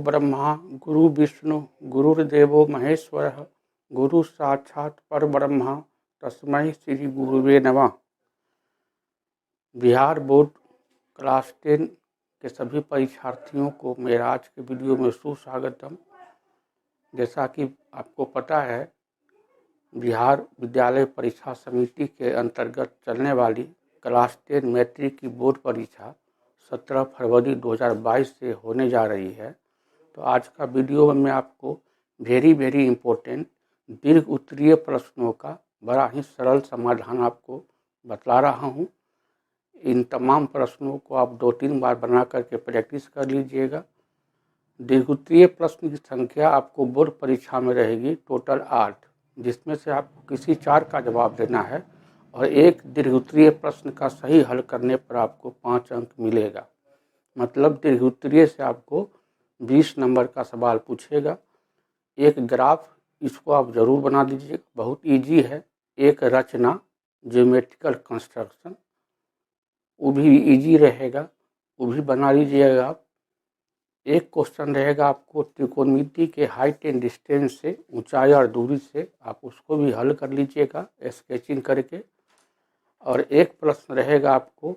ब्रह्मा गुरु विष्णु गुरुर्देवो महेश्वरः गुरु साक्षात् परब्रह्म तस्मै श्री गुरुवे नमः। बिहार बोर्ड क्लास 10 के सभी परीक्षार्थियों को मेरा आज के वीडियो में सुस्वागतम। जैसा कि आपको पता है, बिहार विद्यालय परीक्षा समिति के अंतर्गत चलने वाली क्लास 10 मैट्रिक की बोर्ड परीक्षा 17 फरवरी 2022 से होने जा रही है। तो आज का वीडियो में मैं आपको वेरी इम्पोर्टेंट दीर्घ उत्तरीय प्रश्नों का बड़ा ही सरल समाधान आपको बतला रहा हूँ। इन तमाम प्रश्नों को आप 2-3 बार बना करके प्रैक्टिस कर लीजिएगा। दीर्घोत्तरीय प्रश्न की संख्या आपको बोर्ड परीक्षा में रहेगी टोटल 8, जिसमें से आपको किसी 4 का जवाब देना है और एक दीर्घोत्तरीय प्रश्न का सही हल करने पर आपको 5 अंक मिलेगा। मतलब दीर्घोत्तरीय से आपको 20 नंबर का सवाल पूछेगा। एक ग्राफ, इसको आप ज़रूर बना दीजिएगा, बहुत इजी है। एक रचना, ज्योमेट्रिकल कंस्ट्रक्शन, वो भी इजी रहेगा, वो भी बना लीजिएगा आप। एक क्वेश्चन रहेगा आपको त्रिकोणमिति के हाइट एंड डिस्टेंस से, ऊंचाई और दूरी से, आप उसको भी हल कर लीजिएगा स्केचिंग करके। और एक प्रश्न रहेगा आपको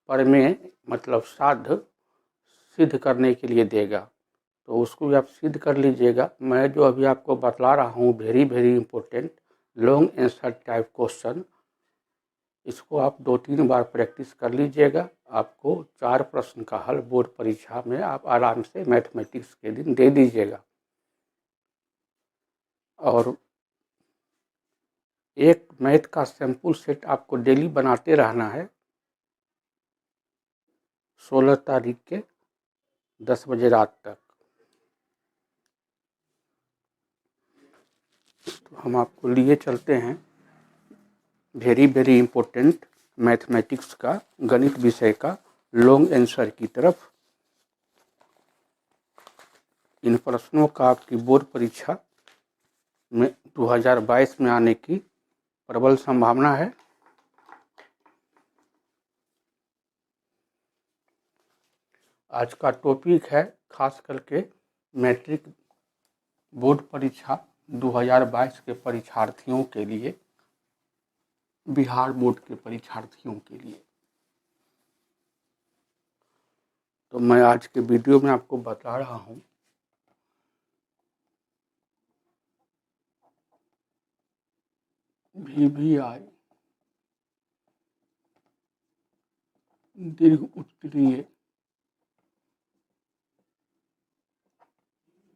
प्रमेय मतलब साध्य सिद्ध करने के लिए देगा, तो उसको भी आप सिद्ध कर लीजिएगा। मैं जो अभी आपको बतला रहा हूँ very important long answer type question, इसको आप 2-3 बार प्रैक्टिस कर लीजिएगा। आपको 4 प्रश्न का हल बोर्ड परीक्षा में आप आराम से मैथमेटिक्स के दिन दे दीजिएगा। और एक मैथ का सैंपल सेट आपको डेली बनाते रहना है। 16 तारीख के 10 बजे रात तक। तो हम आपको लिए चलते हैं वेरी इम्पोर्टेंट मैथमेटिक्स का, गणित विषय का लॉन्ग आंसर की तरफ। इन प्रश्नों का आपकी बोर्ड परीक्षा में 2022 में आने की प्रबल संभावना है। आज का टॉपिक है खास करके मैट्रिक बोर्ड परीक्षा 2022 के परीक्षार्थियों के लिए, बिहार बोर्ड के परीक्षार्थियों के लिए। तो मैं आज के वीडियो में आपको बता रहा हूँ VVI दीर्घ उत्तरीय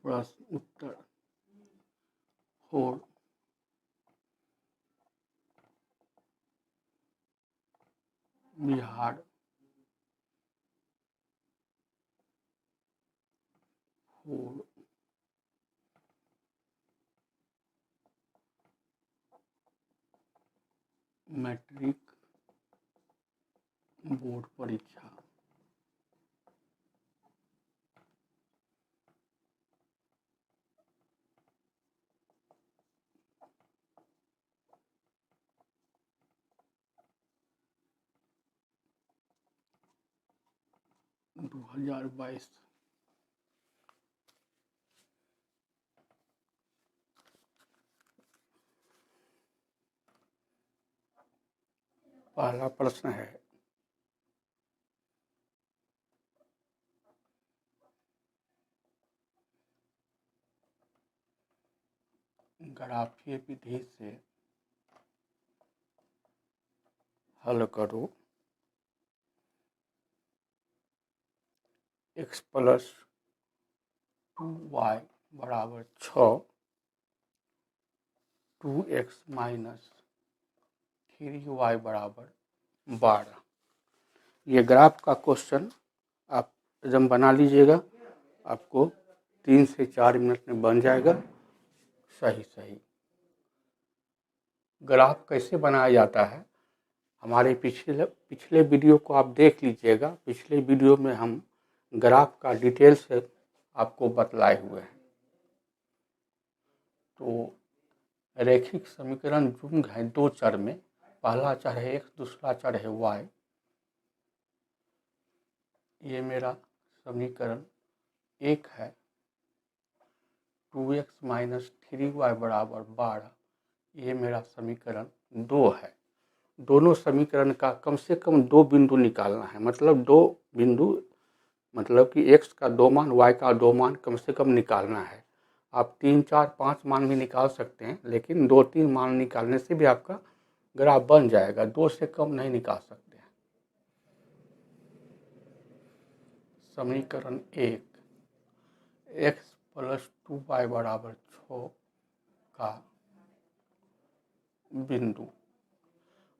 प्रश्न उत्तर और बिहार बोर्ड मैट्रिक बोर्ड परीक्षा दो 2022 पहला प्रश्न है, ग्राफीय विधि से हल करो x + 2y = 6, 2x - 3y = 12। ये ग्राफ का क्वेश्चन आप एकदम बना लीजिएगा, आपको 3 से 4 मिनट में बन जाएगा। सही ग्राफ कैसे बनाया जाता है, हमारे पिछले वीडियो को आप देख लीजिएगा। पिछले वीडियो में हम ग्राफ का डिटेल से आपको बतलाए हुए हैं। तो रैखिक समीकरण युग्म है 2 चर में, पहला चर है x, दूसरा चर है y। ये मेरा समीकरण 1 है 2x माइनस 3y बराबर 12, ये मेरा समीकरण 2 है। दोनों समीकरण का कम से कम 2 बिंदु निकालना है, मतलब 2 बिंदु, मतलब कि x का 2 मान, y का 2 मान कम से कम निकालना है। आप 3, 4, 5 मान भी निकाल सकते हैं, लेकिन 2-3 मान निकालने से भी आपका ग्राफ बन जाएगा, 2 से कम नहीं निकाल सकते हैं। समीकरण 1, x प्लस 2y बराबर 6 का बिंदु।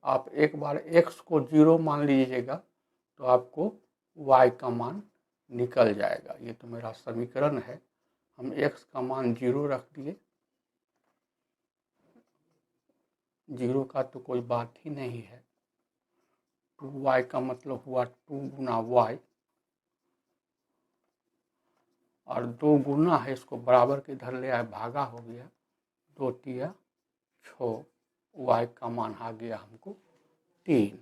आप एक बार x को 0 मान लीजिएगा तो आपको y का मान निकल जाएगा। ये तो मेरा समीकरण है, हम x का मान 0 रख दिए, 0 का तो कोई बात ही नहीं है। 2y का मतलब हुआ 2 गुना y, और 2 गुना है, इसको बराबर के इधर ले आए, भागा हो गया, 2 तिया 6, y का मान आ गया हमको 3।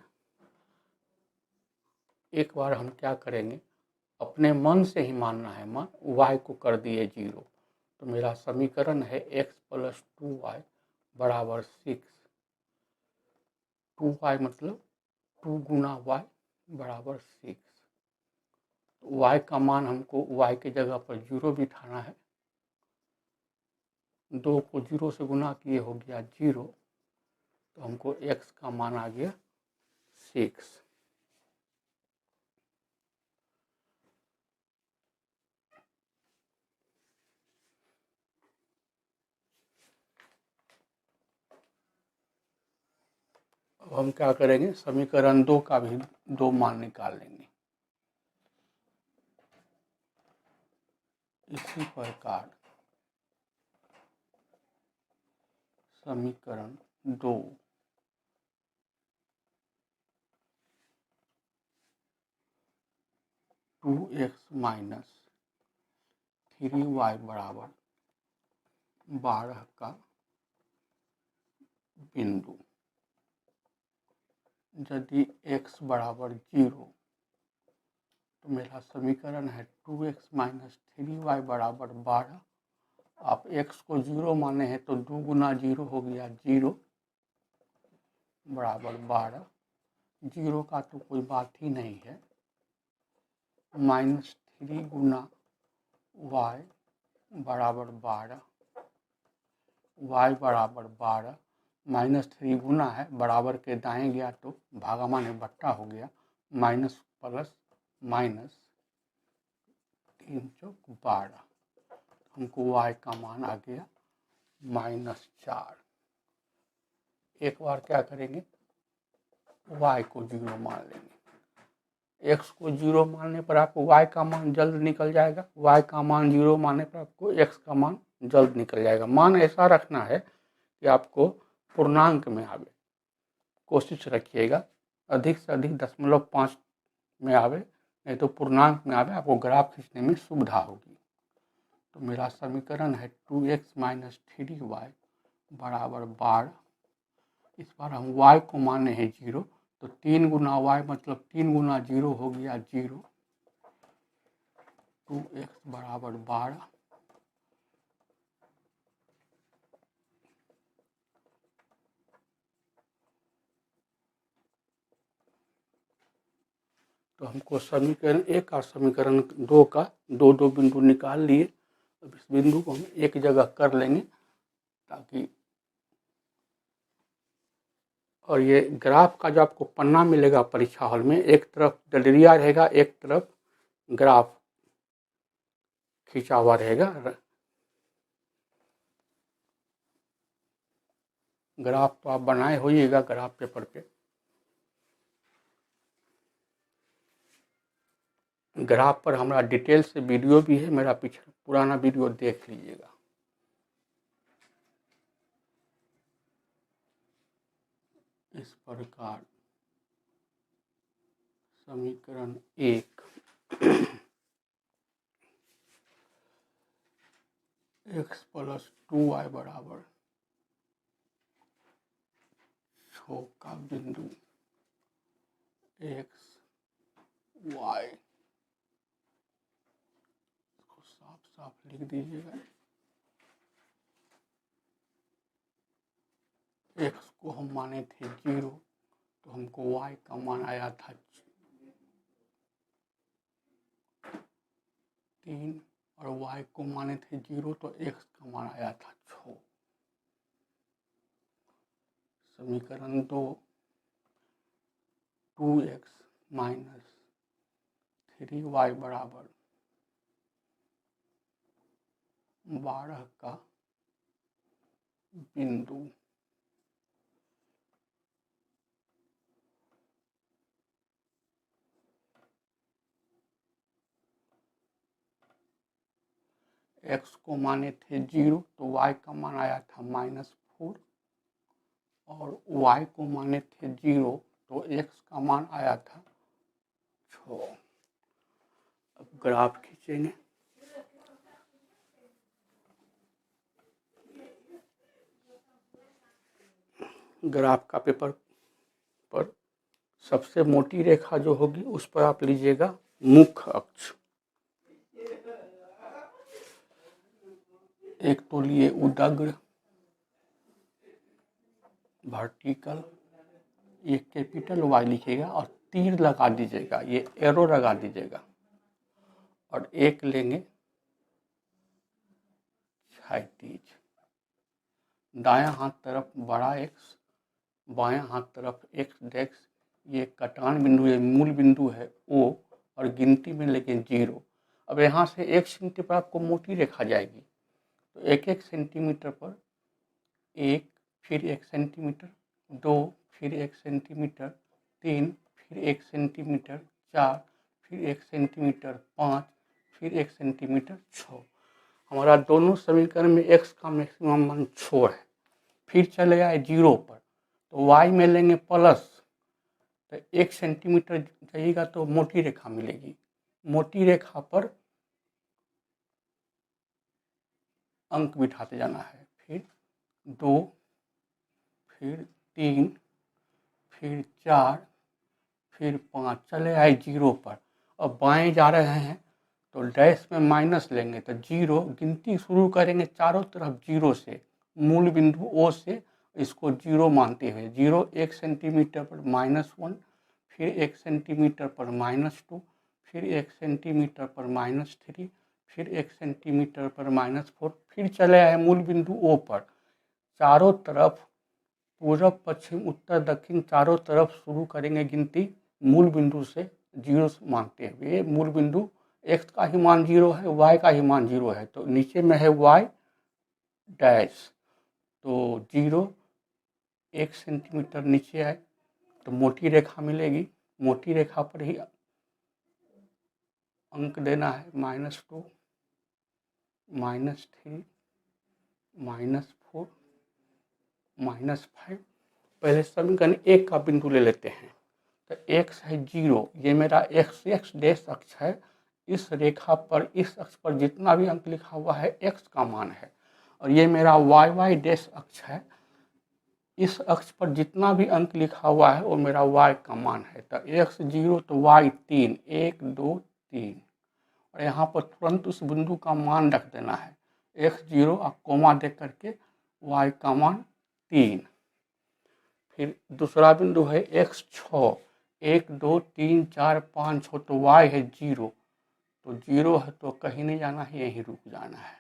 एक बार हम क्या करेंगे, अपने मन से ही मानना है, मान y को कर दिए 0, तो मेरा समीकरण है x प्लस 2y बराबर 6। 2y मतलब 2 गुना y बराबर 6। y का मान हमको y के जगह पर 0 बिठाना है, 2 को 0 से गुना किए हो गया 0, तो हमको x का मान आ गया 6। अब हम क्या करेंगे, समीकरण 2 का भी 2 मान निकाल लेंगे। इसी प्रकार समीकरण 2 2x माइनस 3y बराबर 12 का बिंदु। यदि x बराबर 0, तो मेरा समीकरण है 2x माइनस 3y बराबर 12। आप x को 0 माने हैं तो 2 गुना 0 हो गया 0 बराबर 12। 0 का तो कोई बात ही नहीं है, माइनस 3 गुना y बराबर 12, y बराबर 12, माइनस 3 गुना है, बराबर के दाएं गया तो भागा माने बट्टा हो गया, माइनस प्लस माइनस 3 चौक 12, हमको y का मान आ गया -4। एक बार क्या करेंगे, y को 0 मान लेंगे। x को 0 मानने पर आपको y का मान जल्द निकल जाएगा, y का मान 0 मानने पर आपको x का मान जल्द निकल जाएगा। मान ऐसा रखना है कि आपको पूर्णांक में आवे, कोशिश रखिएगा अधिक से अधिक 0.5 में आवे, नहीं तो पूर्णांक में आवे, आपको ग्राफ खींचने में सुविधा होगी। तो मेरा समीकरण है 2x माइनस 3y बराबर 12। इस बार हम y को माने हैं 0, तो 3 गुना y मतलब 3 गुना 0 हो गया 0, 2x बराबर 12। तो हमको समीकरण 1 और समीकरण 2 का 2 बिंदु निकाल लिए। अब इस बिंदु को हम एक जगह कर लेंगे ताकि, और ये ग्राफ का जो आपको पन्ना मिलेगा परीक्षा हॉल में, एक तरफ डलरिया रहेगा, एक तरफ ग्राफ खींचा हुआ रहेगा। ग्राफ तो आप बनाए होइएगा ग्राफ पेपर पे, ग्राफ पर हमारा डिटेल से वीडियो भी है, मेरा पिछला पुराना वीडियो देख लीजिएगा। इस प्रकार समीकरण 1 x प्लस 2y बराबर 6 का बिंदु x y, इसको साफ साफ लिख दीजिएगा, एक्स को हम माने थे 0, तो हमको y का मान आया था 3, और y को माने थे 0, तो x का मान आया था 6। समीकरण 2, 2x माइनस 3y बराबर 12 का बिंदु x को माने थे 0, तो y का मान आया था -4, और y को माने थे 0, तो x का मान आया था 6। अब ग्राफ खींचेंगे। ग्राफ का पेपर पर सबसे मोटी रेखा जो होगी उस पर आप लीजिएगा मुख्य अक्ष। एक तो लिए उदग्र वर्टिकल, ये कैपिटल Y लिखिएगा और तीर लगा दीजिएगा, ये एरो लगा दीजिएगा, और एक लेंगे क्षैतिज। दायां हाथ तरफ बड़ा x, बायां हाथ तरफ x', ये कटान बिंदु, ये मूल बिंदु है O, और गिनती में लेकिन 0। अब यहाँ से 1 सेंटीमीटर पर आपको मोटी रेखा जाएगी, तो 1-1 सेंटीमीटर पर 1, फिर 1 सेंटीमीटर, 2, फिर 1 सेंटीमीटर, 3, फिर 1 सेंटीमीटर, 4, फिर 1 सेंटीमीटर, 5, फिर 1 सेंटीमीटर, 6। हमारा दोनों समीकरण में x का मैक्सिमम मान 6 है। फिर चले आए 0 पर, तो y में लेंगे प्लस, तो 1 सेंटीमीटर जाइएगा तो मोटी रेखा मिलेगी। मोटी रेखा पर अंक बिठाते जाना है, फिर 2, फिर 3, फिर 4, फिर 5, चले आए 0 पर। अब बाएं जा रहे हैं तो डैश में माइनस लेंगे, तो 0, गिनती शुरू करेंगे चारों तरफ 0 से, मूल बिंदु O से इसको 0 मानते हुए। 0 1 सेंटीमीटर पर -1, फिर 1 सेंटीमीटर पर -2, फिर 1 सेंटीमीटर पर -3, फिर 1 सेंटीमीटर पर -4, फिर चले आए मूल बिंदु O पर। चारों तरफ पूर्व पश्चिम उत्तर दक्षिण चारों तरफ शुरू करेंगे गिनती मूल बिंदु से 0 मानते हुए। मूल बिंदु x का ही मान 0 है, y का ही मान 0 है, तो नीचे में है y डैश, तो 0 1 सेंटीमीटर नीचे आए तो मोटी रेखा मिलेगी। मोटी रेखा पर ही अंक देना है, -2, -3, -4, -5। पहले समीकरण 1 का बिंदु ले लेते हैं, तो x है 0, ये मेरा x डैश अक्ष है। इस रेखा पर, इस अक्ष पर जितना भी अंक लिखा हुआ है x का मान है, और ये मेरा y डैश अक्ष है। इस अक्ष पर जितना भी अंक लिखा हुआ है वो मेरा y का मान है। तो x 0 तो y 3, 1 2 3, और यहाँ पर तुरंत उस बिंदु का मान रख देना है, x 0 और कोमा दे करके y का मान 3। फिर दूसरा बिंदु है x 6, 1 2 3 4 5 6, तो y है 0, तो 0 है तो कहीं नहीं जाना है, यहीं रुक जाना है।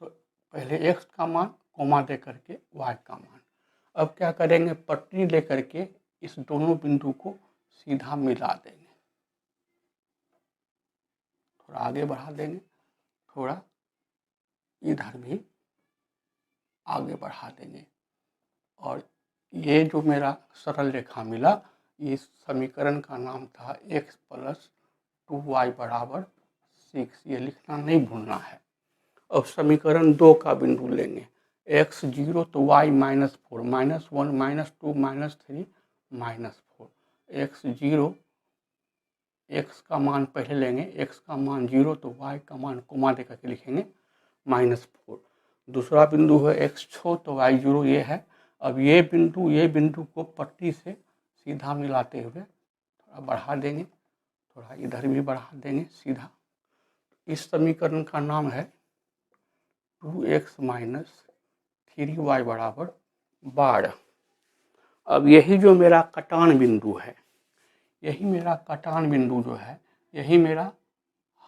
तो पहले x का मान कोमा दे करके y का मान। अब क्या करेंगे, पटरी लेकर के इस दोनों बिंदु को सीधा मिला देंगे। थोड़ा आगे बढ़ा देंगे, थोड़ा इधर भी आगे बढ़ा देंगे, और ये जो मेरा सरल रेखा मिला, इस समीकरण का नाम था x + 2y = 6। ये लिखना नहीं भूलना है। अब समीकरण 2 का बिंदु लेंगे, x 0 तो y -4, -1 -2 -3 -4। x 0, x का मान पहले लेंगे, x का मान 0 तो y का मान कोमा दे करके लिखेंगे -4। दूसरा बिंदु है x 6 तो y 0 ये है। अब ये बिंदु को पट्टी से सीधा मिलाते हुए थोड़ा बढ़ा देंगे, थोड़ा इधर भी बढ़ा देंगे सीधा। इस समीकरण का नाम है 2x माइनस 3y बराबर 12। अब यही जो मेरा कटान बिंदु है, यही मेरा कटान बिंदु जो है, यही मेरा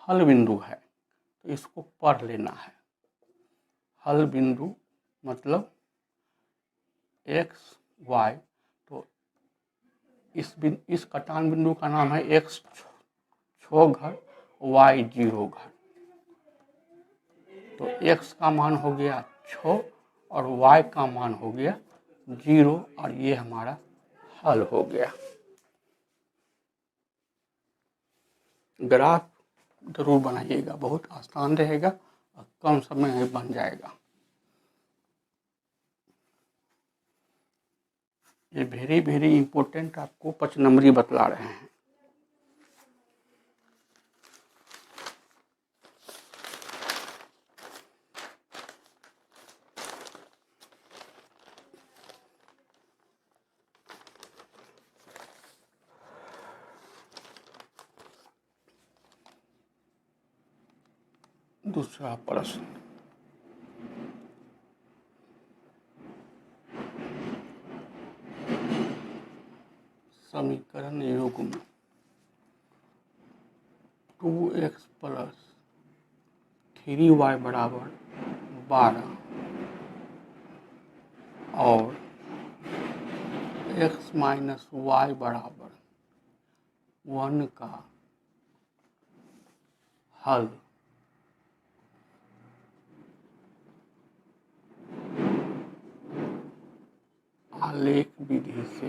हल बिंदु है। तो इसको पढ़ लेना है। हल बिंदु मतलब एक्स वाई। तो इस कटान बिंदु का नाम है एक्स 6 घर वाई 0 घर। तो एक्स का मान हो गया 6 और वाई का मान हो गया 0 और ये हमारा हल हो गया। ग्राफ जरूर बनाइएगा, बहुत आसान रहेगा और कम समय में बन जाएगा। ये वेरी वेरी इंपॉर्टेंट आपको 5 नंबरी बतला रहे हैं। दूसरा प्रश्न, समीकरण युग्म 2x प्लस 3y बराबर 12 और x माइनस वाई बराबर 1 का हल आलेख विधि से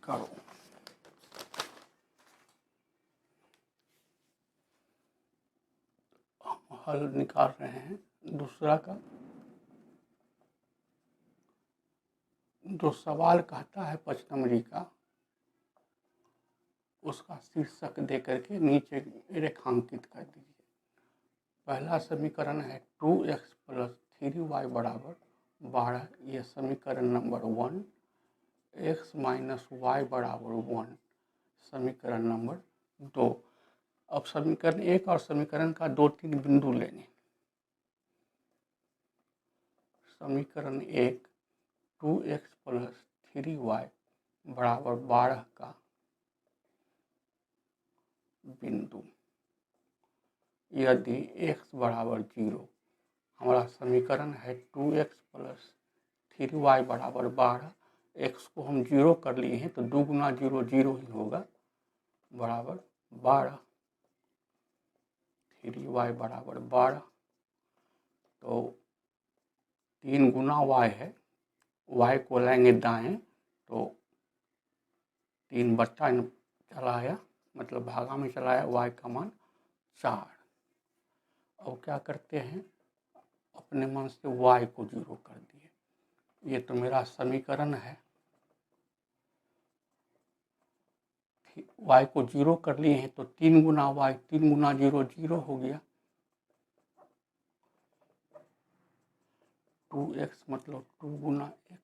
करो। हल निकाल रहे हैं। दूसरा का जो सवाल कहता है 5 नंबरी का, उसका शीर्षक दे करके नीचे रेखांकित कर दीजिए। पहला समीकरण है 2x प्लस 3y बराबर 12, ये समीकरण नंबर 1। x माइनस वाई बराबर 1 समीकरण नंबर 2। अब समीकरण 1 और समीकरण का 2-3 बिंदु लेने। समीकरण 1 2x प्लस 3y बराबर 12 का बिंदु यदि x बराबर 0, हमारा समीकरण है 2x प्लस 3y बराबर 12। x को हम 0 कर लिए हैं तो 2 गुना 0 0 ही होगा, बराबर 12। 3y बराबर 12, तो 3 गुना y है, y को लाएंगे दाएं तो 3 बट्टा चला आया, मतलब भागा में चला आया, y का मान 4। अब क्या करते हैं, अपने मन से y को 0 कर दिए। ये तो मेरा समीकरण है। y को 0 कर लिए हैं तो 3 गुना y, 3 गुना 0 0 हो गया। 2x मतलब 2 गुना x,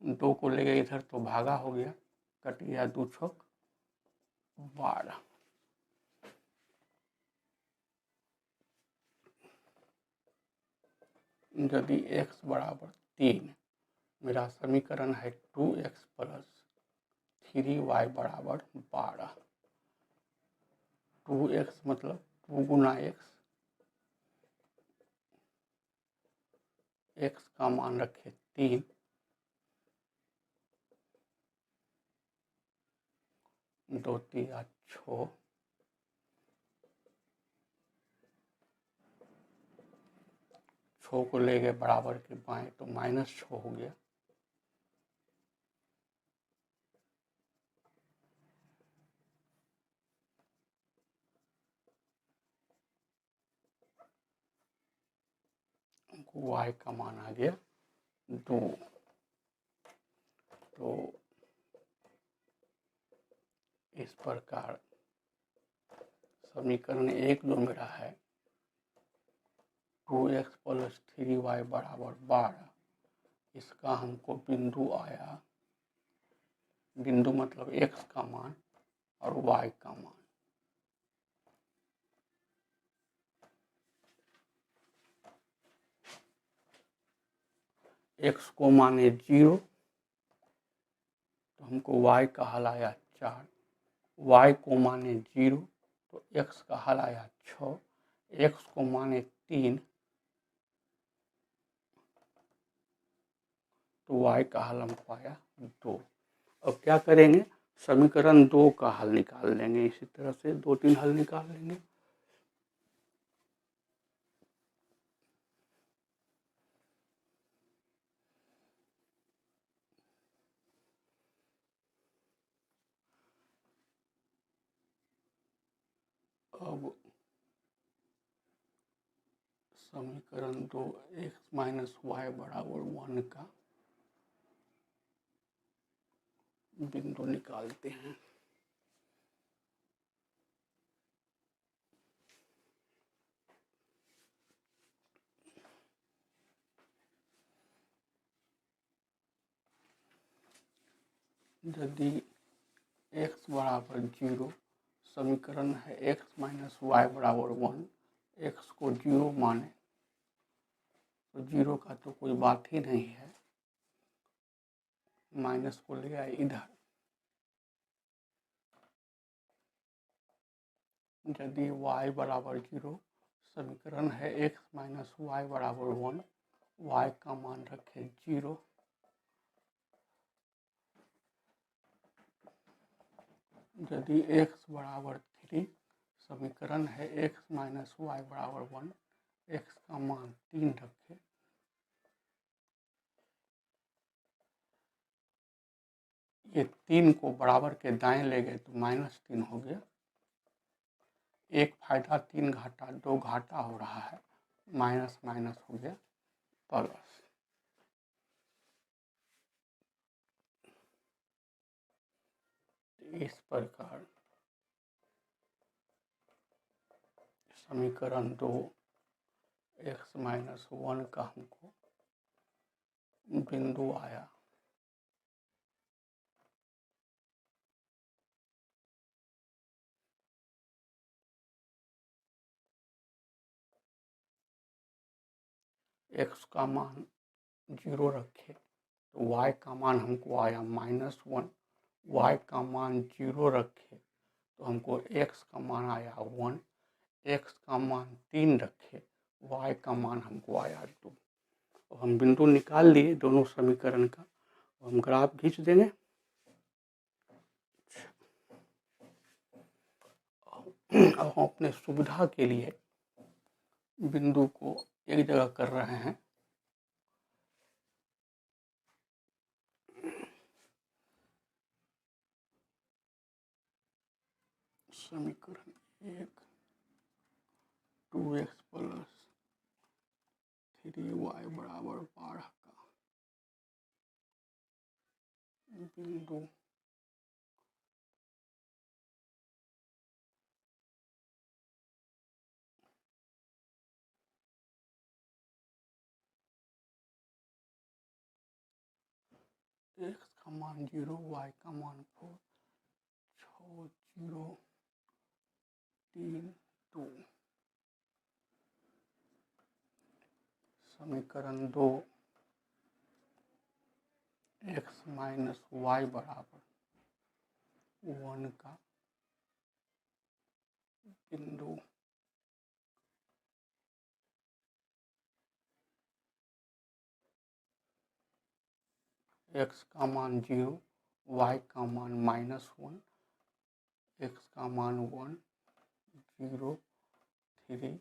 2 को ले गए इधर तो भागा हो गया, कट गया 2 छक 12। यदि x बराबर 3, मेरा समीकरण है 2x प्लस 3y बराबर 12। 2x मतलब 2 गुना x का मान रखे 3, 2 3 6, 6 को ले गए बराबर के बाएं तो -6 हो गया। y का मान आ गया 2। तो इस प्रकार समीकरण 1 जो मेरा है 2x प्लस 3y बराबर 12, इसका हमको बिंदु आया, बिंदु मतलब x का मान और y का मान। x को माने 0 तो हमको y का हल आया 4, y को माने 0 तो x का हल आया 6, x को माने 3 तो y का हल हमको आया 2। अब क्या करेंगे, समीकरण 2 का हल निकाल लेंगे। इसी तरह से 2-3 हल निकाल लेंगे। अब समीकरण 2 x माइनस वाई बराबर 1 का बिंदु निकालते हैं। यदि x बराबर 0, समीकरण है x माइनस वाई बराबर 1, x को 0 माने तो 0 का तो कोई बात ही नहीं है, माइनस को ले आए इधर। यदि y बराबर 0, समीकरण है x माइनस वाई बराबर 1, y का मान रखे 0। यदि x बराबर 3, समीकरण है x माइनस वाई बराबर 1, x का मान 3 रखे। ये 3 को बराबर के दाएं ले गए तो -3 हो गया। एक फायदा 3 घाटा 2 घाटा हो रहा है, माइनस माइनस हो गया प्लस। इस प्रकार समीकरण 2 x माइनस 1 का हमको बिंदु आया। x का मान 0 रखे तो y का मान हमको आया -1, y का मान 0 रखे तो हमको x का मान आया 1, x का मान 3 रखे, y का मान हमको आया 2। तो हम बिंदु निकाल लिए दोनों समीकरण का। हम ग्राफ खींच देंगे। अब हम अपने सुविधा के लिए बिंदु को एक जगह कर रहे हैं। समीकरण 1 2x प्लस 3y बराबर 12 का बिंदु x का मान 0, y का मान 4, 6 0 3 2। समीकरण 2 x माइनस वाई बराबर 1 का बिंदु x का मान 0, y का मान -1, x का मान 1 0 3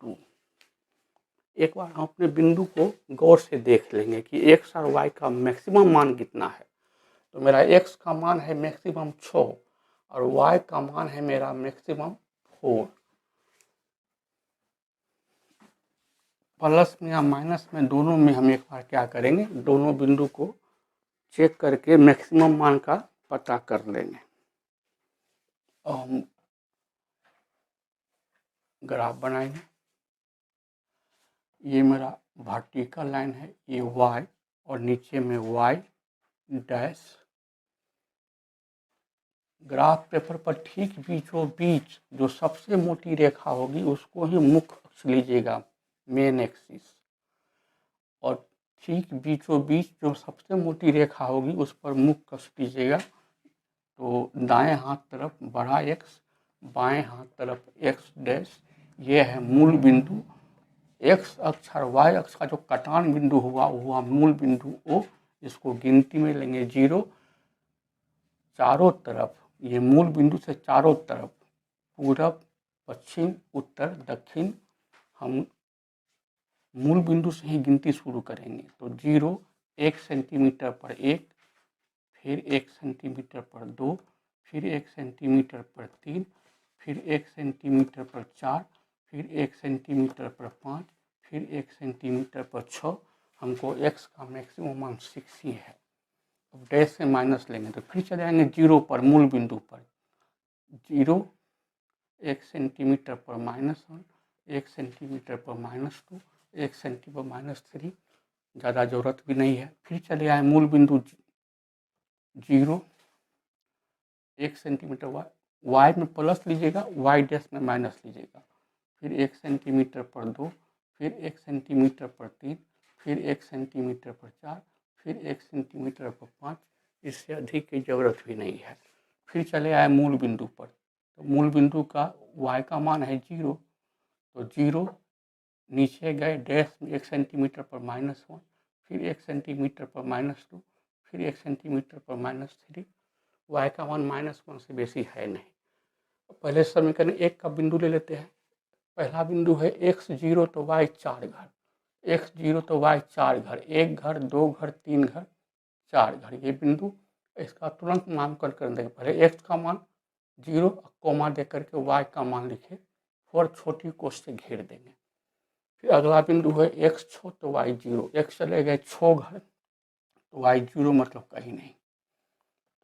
2। एक बार हम अपने बिंदु को गौर से देख लेंगे कि x और y का मैक्सिमम मान कितना है। तो मेरा x का मान है मैक्सिमम 6 और y का मान है मेरा मैक्सिमम 4। प्लस में या माइनस में दोनों में हम एक बार क्या करेंगे, दोनों बिंदु को चेक करके मैक्सिमम मान का पता कर लेंगे। और हम ग्राफ बनाएंगे। ये मेरा वर्टिकल लाइन है, ये y और नीचे में y डैश ग्राफ पेपर पर ठीक बीचों बीच जो सबसे मोटी रेखा होगी उसको ही मुख्य अक्ष लीजिएगा, मेन एक्सिस, और ठीक बीचों बीच जो सबसे मोटी रेखा होगी उस पर मुख्य अक्ष लीजिएगा। तो दाएं हाथ तरफ बड़ा एक्स, बाएं हाथ तरफ एक्स डैश, ये है मूल बिंदु। एक्स अक्ष और वाई अक्ष का जो कटान बिंदु हुआ वो हुआ मूल बिंदु ओ, इसको गिनती में लेंगे 0। चारों तरफ ये मूल बिंदु से चारों तरफ पूरब, पश्चिम, उत्तर, दक्षिण, हम मूल बिंदु से ही गिनती शुरू करेंगे। तो 0, 1 सेंटीमीटर पर 1, फिर 1 सेंटीमीटर पर 2, फिर 1 सेंटीमीटर पर 3, फिर 1 सेंटीमीटर पर 4, फिर 1 सेंटीमीटर पर 5, फिर 1 सेंटीमीटर पर 6। हमको x का मैक्सिमम मान 6 ही है। अब डैश से माइनस लेंगे तो फिर चले आएंगे 0 पर, मूल बिंदु पर 0, 1 सेंटीमीटर पर -1, 1 सेंटीमीटर पर -2, 1 सेंटीमीटर पर -3, ज़्यादा ज़रूरत भी नहीं है। फिर चले आए मूल बिंदु 0, 1 सेंटीमीटर वाई में प्लस लीजिएगा, वाई डैश में माइनस लीजिएगा, फिर 1 सेंटीमीटर पर 2, फिर 1 सेंटीमीटर पर 3, फिर 1 सेंटीमीटर पर 4, फिर 1 सेंटीमीटर पर 5। इससे अधिक की ज़रूरत भी नहीं है। फिर चले आए मूल बिंदु पर, तो मूल बिंदु का y का मान है 0, तो 0 नीचे गए डैश में 1 सेंटीमीटर पर -1, फिर 1 सेंटीमीटर पर -2, फिर 1 सेंटीमीटर पर -3। y का मान -1 से बेसी है नहीं। पहले समीकरण 1 का बिंदु ले लेते हैं। पहला बिंदु है x 0 तो y 4 घर, x 0 तो y 4 घर, 1 घर, 2 घर, 3 घर, 4 घर, ये बिंदु। इसका तुरंत नामकरण कर देंगे। पहले x का मान 0 कोमा दे करके y का मान लिखे, और छोटी कोष्ठ से घेर देंगे। फिर अगला बिंदु है x 6 तो y 0, x चले गए 6 घर तो y 0 मतलब कहीं नहीं,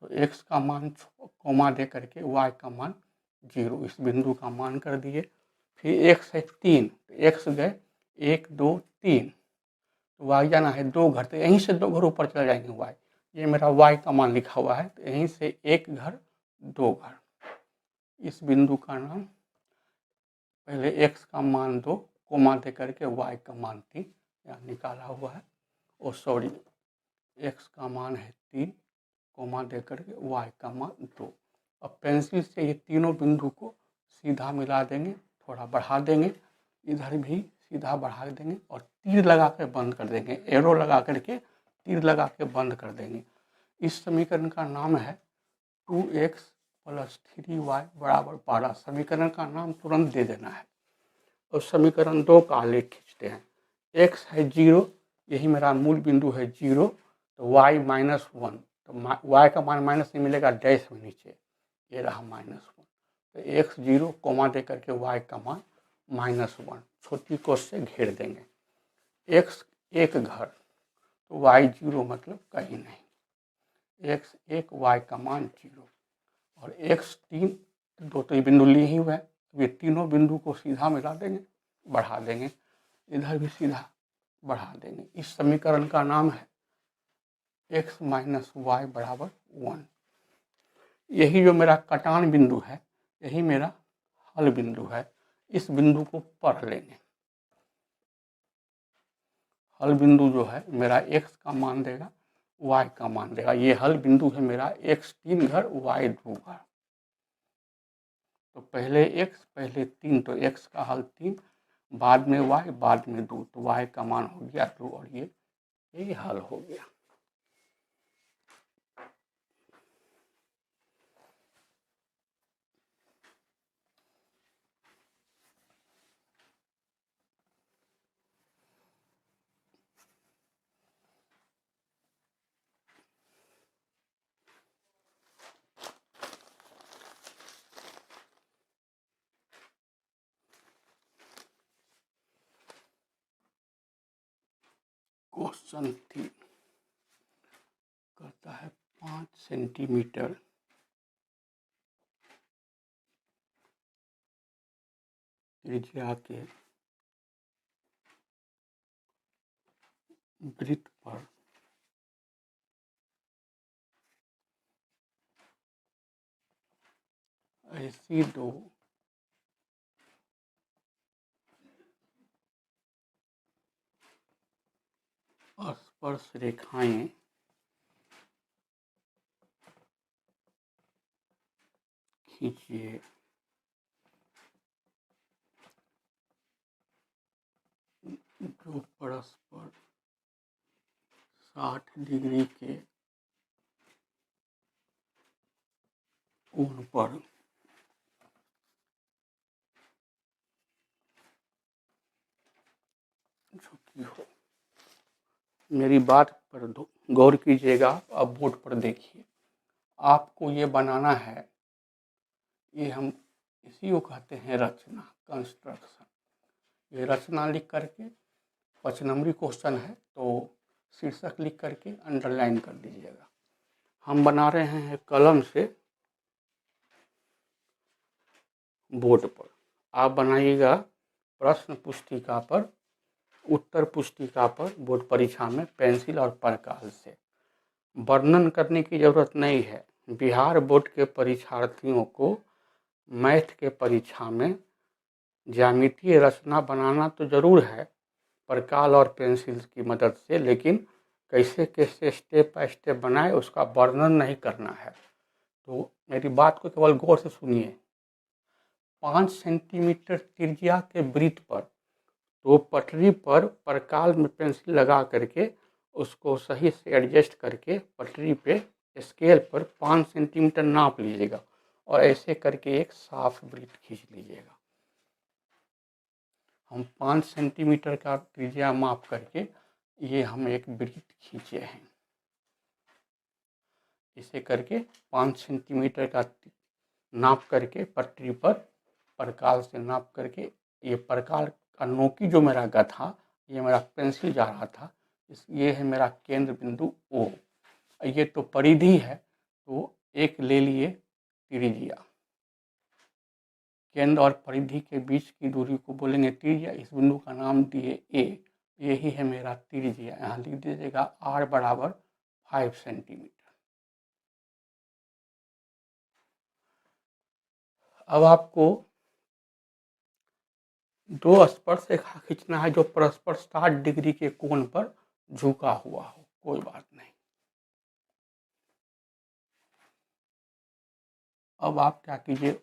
तो x का मान कोमा दे करके y का मान 0, इस बिंदु का मान कर दिए। फिर x है 3, x गए 1 2 3, तो y जाना है 2 घर, तो यहीं से 2 घर ऊपर चले जाएंगे y, ये मेरा y का मान लिखा हुआ है, तो यहीं से 1 घर 2 घर। इस बिंदु का नाम पहले x का मान 2 कोमा दे करके y का मान 3 यहाँ निकाला हुआ है, और सॉरी x का मान है 3 कोमा दे करके y का मान 2। अब पेंसिल से ये तीनों बिंदु को सीधा मिला देंगे, थोड़ा बढ़ा देंगे, इधर भी सीधा बढ़ा देंगे और तीर लगा कर बंद कर देंगे, एरो लगा करके तीर लगा के बंद कर देंगे। इस समीकरण का नाम है 2x + 3y = 12। समीकरण का नाम तुरंत दे देना है। और समीकरण 2 का आलेख खींचते हैं। x है 0, यही मेरा मूल बिंदु है 0, तो y -1, तो y का मान माइनस नहीं मिलेगा, डैश में नीचे ये रहा -1, तो x 0 कोमा दे करके y का मान -1, छोटी कोष्ठ से घेर देंगे। x 1 घर तो y 0 मतलब कहीं नहीं, x 1 y का मान 0, और x 3 दो तो ये बिंदु लिए ही हुआ है, ये तीनों बिंदु को सीधा मिला देंगे, बढ़ा देंगे, इधर भी सीधा बढ़ा देंगे। इस समीकरण का नाम है x - y = 1। यही जो मेरा कटान बिंदु है, यही मेरा हल बिंदु है। इस बिंदु को पढ़ लेंगे। हल बिंदु जो है मेरा x का मान देगा, y का मान देगा। ये हल बिंदु है मेरा x 3 घर y 2 घर। तो पहले x पहले 3, तो x का हल 3, बाद में y, बाद में 2, तो y का मान हो गया 2, और ये हल हो गया। क्वेश्चन 3 कहता है 5 सेंटीमीटर त्रिज्या के वृत्त पर ऐसी दो स्पर्श रेखाएं खींचिए। जो परस्पर 60 डिग्री के कोण पर झुकी हो। मेरी बात पर गौर कीजिएगा। अब बोर्ड पर देखिए, आपको ये बनाना है, ये हम इसी को कहते हैं रचना, कंस्ट्रक्शन। ये रचना लिख करके 5 नंबरी क्वेश्चन है, तो शीर्षक लिख करके अंडरलाइन कर दीजिएगा। हम बना रहे हैं कलम से बोर्ड पर। आप बनाइएगा प्रश्न पुस्तिका पर, उत्तर पुस्तिका पर बोर्ड परीक्षा में पेंसिल और प्रकाल से। वर्णन करने की ज़रूरत नहीं है। बिहार बोर्ड के परीक्षार्थियों को मैथ के परीक्षा में ज्यामितीय रचना बनाना तो ज़रूर है प्रकाल और पेंसिल की मदद से, लेकिन कैसे कैसे स्टेप बाय स्टेप बनाए उसका वर्णन नहीं करना है। तो मेरी बात को केवल गौर से सुनिए। 5 सेंटीमीटर त्रिज्या के वृत्त पर, तो पटरी पर प्रकाल में पेंसिल लगा करके उसको सही से एडजस्ट करके पटरी पे स्केल पर 5 सेंटीमीटर नाप लीजिएगा और ऐसे करके एक साफ वृत्त खींच लीजिएगा। हम 5 सेंटीमीटर का त्रिज्या माप करके ये हम एक वृत्त खींचे हैं। इसे करके 5 सेंटीमीटर का नाप करके पटरी पर प्रकाल से नाप करके, ये प्रकाल का नोकी जो मेरा गथा, ये मेरा पेंसिल जा रहा था, ये है मेरा केंद्र बिंदु O। ये तो परिधि है, तो एक ले लिए त्रिज्या। केंद्र और परिधि के बीच की दूरी को बोलेंगे त्रिज्या। इस बिंदु का नाम दिए A, यही है मेरा त्रिज्या। यहाँ लिख दीजिएगा R बराबर 5 सेंटीमीटर। अब आपको दो स्पर्श रेखा खींचना है जो परस्पर 60 डिग्री के कोण पर झुका हुआ हो। कोई बात नहीं। अब आप क्या कीजिए,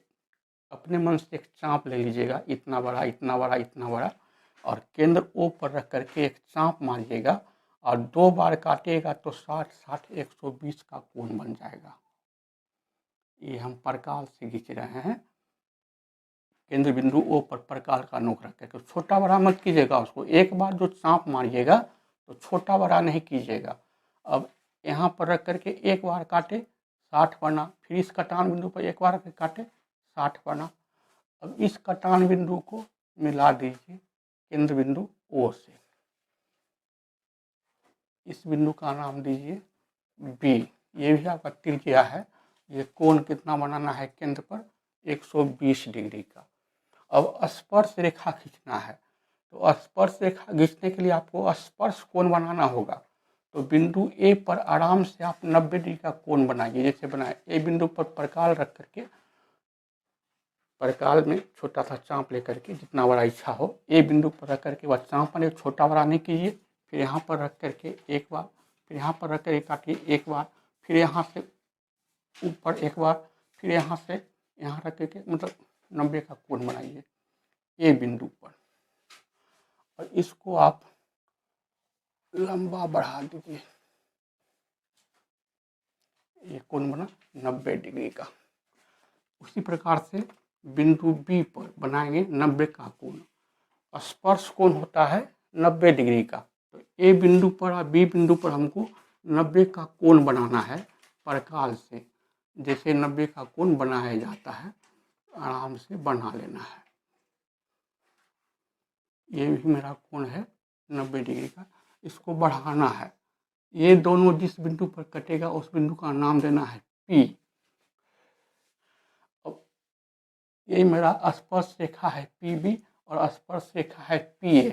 अपने मन से एक चाप ले लीजिएगा, इतना बड़ा इतना बड़ा इतना बड़ा, और केंद्र O पर रख करके एक चाप मारिएगा और 2 बार काटिएगा तो 60 60 120 का कोण बन जाएगा। ये हम प्रकाल से खींच रहे हैं। केंद्र बिंदु O पर प्रकाल का नोक रख करके छोटा बड़ा मत कीजिएगा उसको। एक बार जो चाप मारिएगा तो छोटा बड़ा नहीं कीजिएगा। अब यहाँ पर रख करके एक बार काटे 60 बना, फिर इस कटान बिंदु पर एक बार काटे 60 बना। अब इस कटान बिंदु को मिला दीजिए केंद्र बिंदु O से। इस बिंदु का नाम दीजिए B। ये भी आपका त्रिज्या है। ये कोण कितना बनाना है केंद्र पर 120 डिग्री का। अब स्पर्श रेखा खींचना है, तो स्पर्श रेखा खींचने के लिए आपको स्पर्श कोण बनाना होगा। तो बिंदु A पर आराम से आप 90 डिग्री का कोण बनाइए। जैसे बनाए A बिंदु पर प्रकाल रख करके, प्रकाल में छोटा सा चाप लेकर के जितना बड़ा इच्छा हो, A बिंदु पर रख करके वह चाप बने, छोटा बड़ा नहीं कीजिए। फिर यहाँ पर रख करके एक बार, फिर यहाँ पर रख कर काटिए एक बार, फिर यहाँ से ऊपर एक बार, फिर यहाँ से यहाँ रख करके मतलब 90 का कोण बनाइए A बिंदु पर। और इसको आप लंबा बढ़ा दीजिए। ये कोण बना 90 डिग्री का। उसी प्रकार से बिंदु B पर बनाएंगे 90 का कोण। स्पर्श कोण होता है 90 डिग्री का। तो A बिंदु पर और B बिंदु पर हमको 90 का कोण बनाना है प्रकाल से। जैसे 90 का कोण बनाया जाता है, आराम से बना लेना है। ये भी मेरा कोण है 90 डिग्री का। इसको बढ़ाना है। ये दोनों जिस बिंदु पर कटेगा उस बिंदु का नाम देना है P। अब ये मेरा स्पर्श रेखा है PB और स्पर्श रेखा है PA।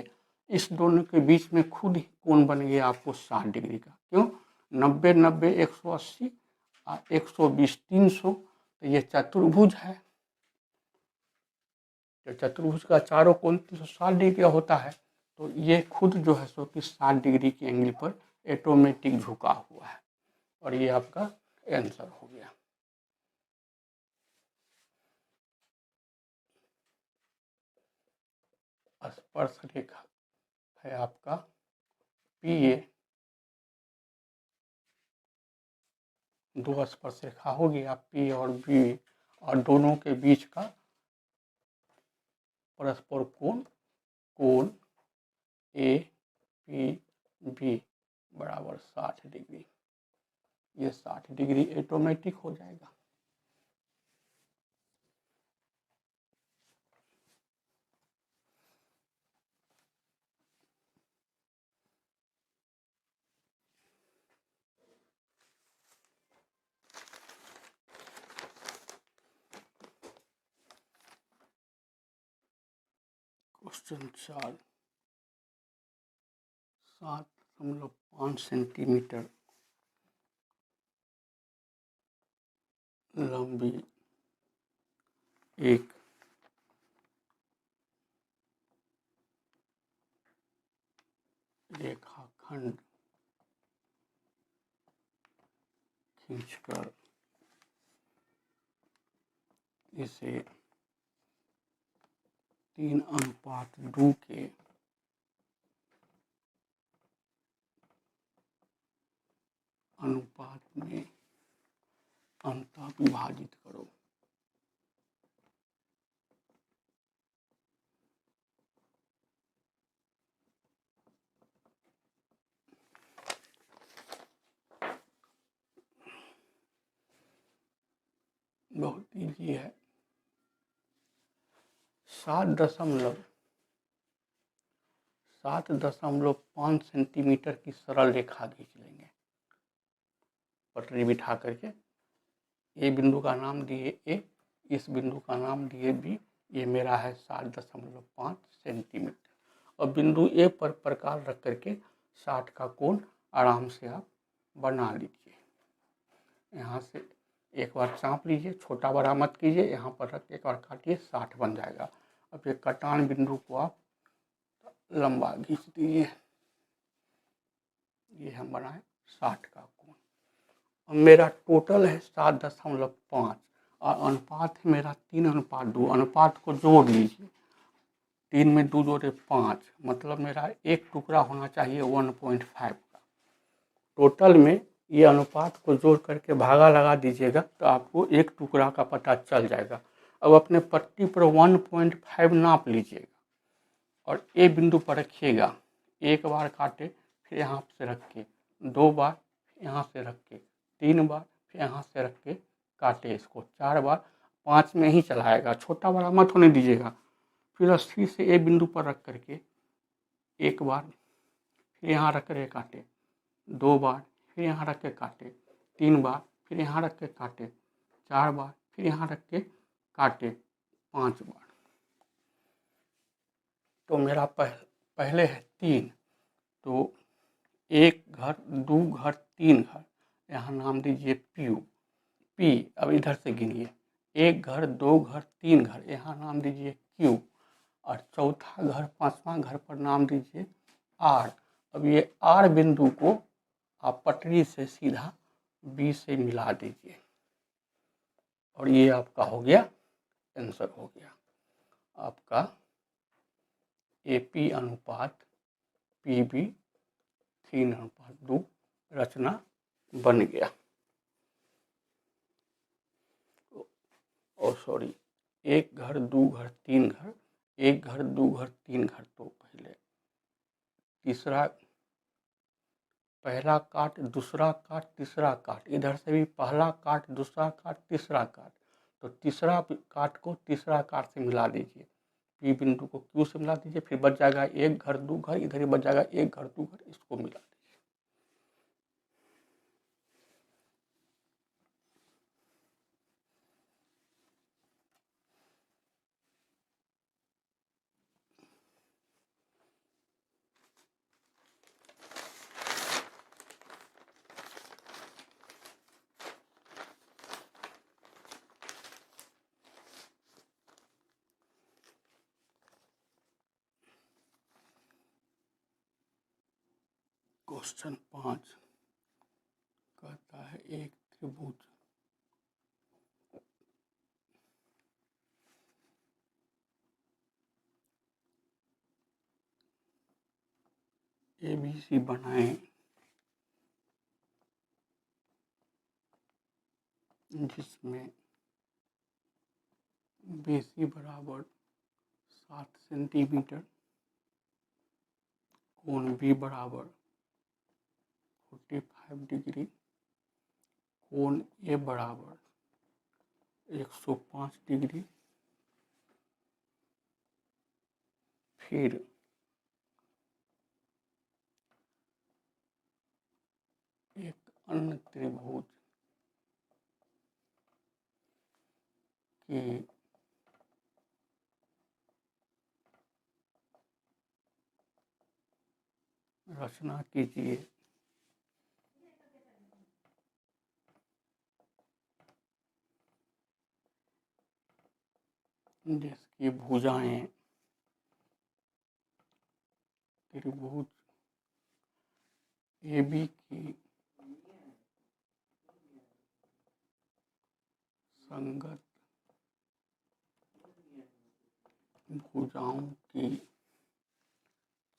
इस दोनों के बीच में खुद ही कोण बन गया आपको 60 डिग्री का। क्यों? 90 90 180 और 120 300। तो ये चतुर्भुज है। जब चतुर्भुज का चारों कोण 360 डिग्री का होता है तो ये खुद जो है सो कि 60 डिग्री के एंगल पर ऑटोमेटिक झुका हुआ है। और ये आपका आंसर हो गया। स्पर्श रेखा है आपका PA, दो स्पर्श रेखा हो गया P और B, और दोनों के बीच का परस्पर कोण APB बराबर 60 डिग्री। ये 60 डिग्री ऑटोमेटिक हो जाएगा। क्वेश्चन 4, 7.5 सेंटीमीटर लंबी एक रेखाखंड खींचकर इसे 3:2 के अनुपात में अंतः विभाजित करो। बहुत ईजी है। 7.5 सेंटीमीटर की सरल रेखा खींच लेंगे पटरी बिठा करके। ए बिंदु का नाम दिए ए, इस बिंदु का नाम दिए बी, ये मेरा है 7.5 सेंटीमीटर। और बिंदु ए पर प्रकार रख करके 60 का कोण आराम से आप बना लीजिए। यहाँ से एक बार चाँप लीजिए, छोटा बड़ा मत कीजिए, यहाँ पर रख के एक बार काटिए, 60 बन जाएगा। अब ये कटान बिंदु को आप लंबा खींच दीजिए। ये हम बनाए 60 का कोण। अब मेरा टोटल है 7.5 और अनुपात है मेरा 3:2। अनुपात को जोड़ लीजिए, 3 में 2 जोड़े 5, मतलब मेरा एक टुकड़ा होना चाहिए 1.5 का। टोटल में ये अनुपात को जोड़ करके भागा लगा दीजिएगा तो आपको एक टुकड़ा का पता चल जाएगा। अब अपने पट्टी पर 1.5 नाप लीजिएगा और ए बिंदु पर रखिएगा। एक बार काटे, फिर यहाँ से रख के, 2 बार यहाँ से रख के, 3 बार, फिर यहाँ से रख के काटे इसको, 4 बार, 5 में ही चलाएगा, छोटा बड़ा मत होने दीजिएगा। फिर 80 से ए बिंदु पर रख करके एक बार, फिर यहाँ रख कर काटे, 2 बार, फिर यहाँ रख के काटे, 3 बार, फिर यहाँ रख के काटे, 4 बार, फिर यहाँ रख के काटे, 5 बार। तो मेरा पहले है 3, तो 1 घर, 2 घर, 3 घर, यहाँ नाम दीजिए P। अब इधर से गिनिए, 1 घर, 2 घर, 3 घर, यहाँ नाम दीजिए Q। और चौथा घर, 5वां घर पर नाम दीजिए R। अब ये R बिंदु को आप पटरी से सीधा B से मिला दीजिए और ये आपका हो गया, आंसर हो गया आपका AP अनुपात PB 3:2 रचना बन गया। और सॉरी, 1 घर, 2 घर, 3 घर, 1 घर, 2 घर, 3 घर, तो पहले तीसरा, पहला काट, दूसरा काट, तीसरा काट, इधर से भी पहला काट, दूसरा काट, तीसरा काट, तो तीसरा काट को तीसरा काट से मिला दीजिए, P बिंदु को Q से मिला दीजिए, फिर बच जाएगा 1 घर, 2 घर, इधर ही बच जाएगा 1 घर, 2 घर, इसको मिला दीजिए। क्वेश्चन 5 कहता है एक त्रिभुज ABC बनाएं जिसमें BC बराबर 7 सेंटीमीटर, कोण B बराबर 45 डिग्री, कोण A बराबर 105 डिग्री, फिर एक अन्य त्रिभुज की रचना कीजिए जिसकी भुजाएं त्रिभुज AB की संगत भुजाओं की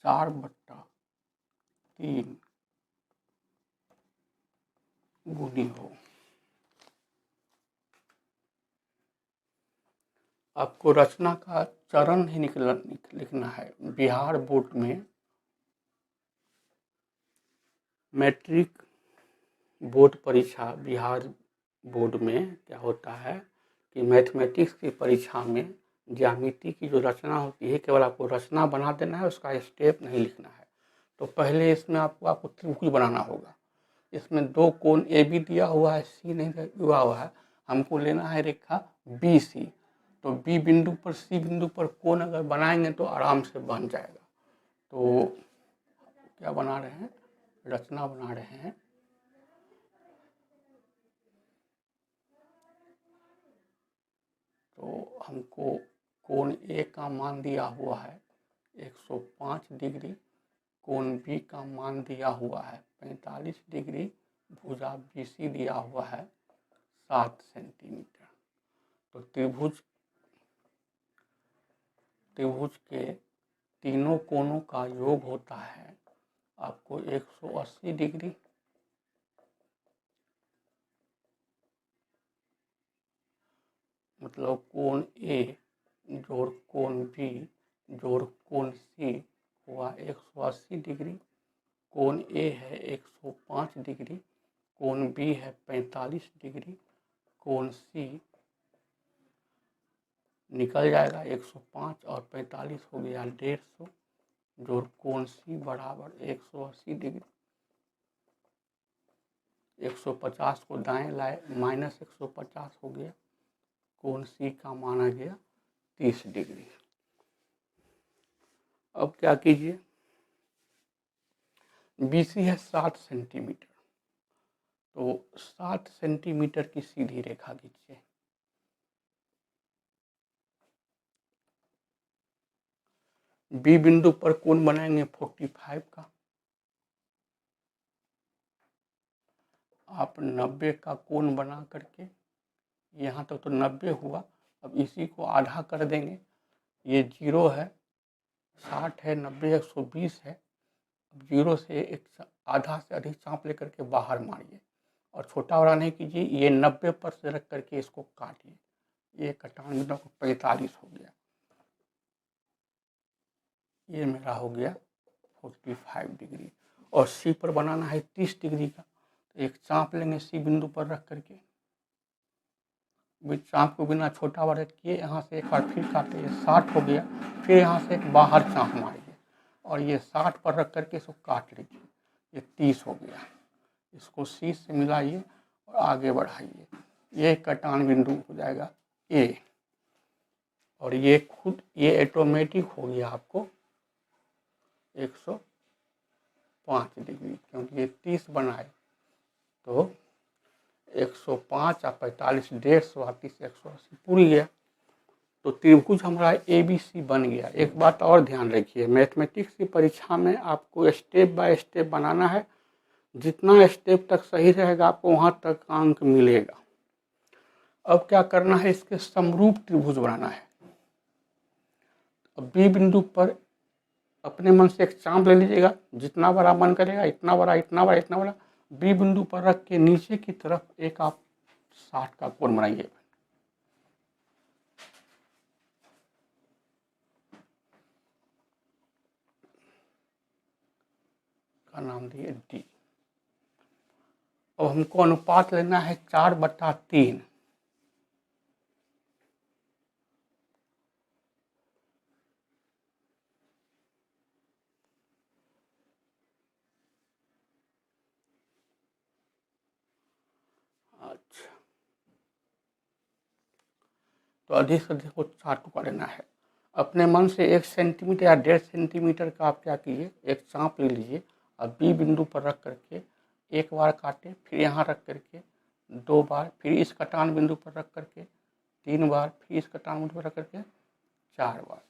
4/3 गुनी हो। आपको रचना का चरण ही लिखना है। बिहार बोर्ड में मैट्रिक बोर्ड परीक्षा, बिहार बोर्ड में क्या होता है कि मैथमेटिक्स की परीक्षा में ज्यामिति की जो रचना होती है, केवल आपको रचना बना देना है, उसका स्टेप नहीं लिखना है। तो पहले इसमें आपको त्रिभुज बनाना होगा। इसमें 2 कोण ए बी दिया हुआ है, सी नहीं दिया हुआ है। हमको लेना है रेखा बी सी। तो बी बिंदु पर सी बिंदु पर कोण अगर बनाएंगे तो आराम से बन जाएगा। तो क्या बना रहे हैं, रचना बना रहे हैं। तो हमको कोण ए का मान दिया हुआ है 105 डिग्री, कोण बी का मान दिया हुआ है 45 डिग्री, भुजा BC दिया हुआ है 7 सेंटीमीटर। तो त्रिभुज के तीनों कोणों का योग होता है आपको 180 डिग्री, मतलब कोण A जोड़ कोण B जोड़ कोण C हुआ 180 डिग्री। कोण A है 105 डिग्री, कोण B है 45 डिग्री, कोण C निकल जाएगा 105 और 45 हो गया 150, जोड़ कोण C बराबर 180 डिग्री। 150 को दाएं लाए, -150 हो गया, कोण C का माना गया 30 डिग्री। अब क्या कीजिए, BC है 7 सेंटीमीटर, तो 7 सेंटीमीटर की सीधी रेखा खींचिए। बी बिंदु पर कोण बनाएंगे 45 का। आप 90 का कोण बना करके, यहाँ तक तो 90 हुआ, अब इसी को आधा कर देंगे। ये 0 है, 60 है, 90 120 है। अब 0 से एक आधा से अधिक चाप लेकर के बाहर मारिए और छोटा बड़ा नहीं कीजिए। ये 90 पर से रख करके इसको काटिए। ये कटान बिंदु को 45 हो गया। ये मेरा हो गया 45 डिग्री। और सी पर बनाना है 30 डिग्री का, तो एक चाप लेंगे सी बिंदु पर रख करके, चाप को बिना छोटा बड़ा किए यहाँ से एक बार फिर काटिए, 60 हो गया। फिर यहाँ से एक बाहर चाप मारिए और ये 60 पर रख करके इसको काट लीजिए। ये 30 हो गया। इसको सी से मिलाइए और आगे बढ़ाइए। ये कटान बिंदु हो जाएगा ए, और ये खुद ये ऑटोमेटिक हो गया आपको 105 डिग्री, क्योंकि ये 30 बनाए तो 105 और 45 150 180 पूरी गया। तो त्रिभुज हमारा ABC बन गया। एक बात और ध्यान रखिए, मैथमेटिक्स की परीक्षा में आपको स्टेप बाय स्टेप बनाना है। जितना स्टेप तक सही रहेगा आपको वहाँ तक अंक मिलेगा। अब क्या करना है, इसके समरूप त्रिभुज बनाना है। अब बी बिंदु पर अपने मन से एक चाप ले लीजिएगा, जितना बड़ा मन करेगा, इतना बड़ा, इतना बड़ा, इतना बड़ा। बी बिंदु पर रख के नीचे की तरफ एक आप 60 का कोण बनाइए। का नाम दिए डी। अब हमको अनुपात लेना है 4/3। अच्छा, तो अधिक से अधिक को 4 टुकड़ा लेना है। अपने मन से 1 सेंटीमीटर या 1.5 सेंटीमीटर का आप क्या कीजिए, एक चाप ले लीजिए और बी बिंदु पर रख करके एक बार काटे, फिर यहाँ रख करके 2 बार, फिर इस कटान बिंदु पर रख करके 3 बार, फिर इस कटान बिंदु पर रख करके 4 बार।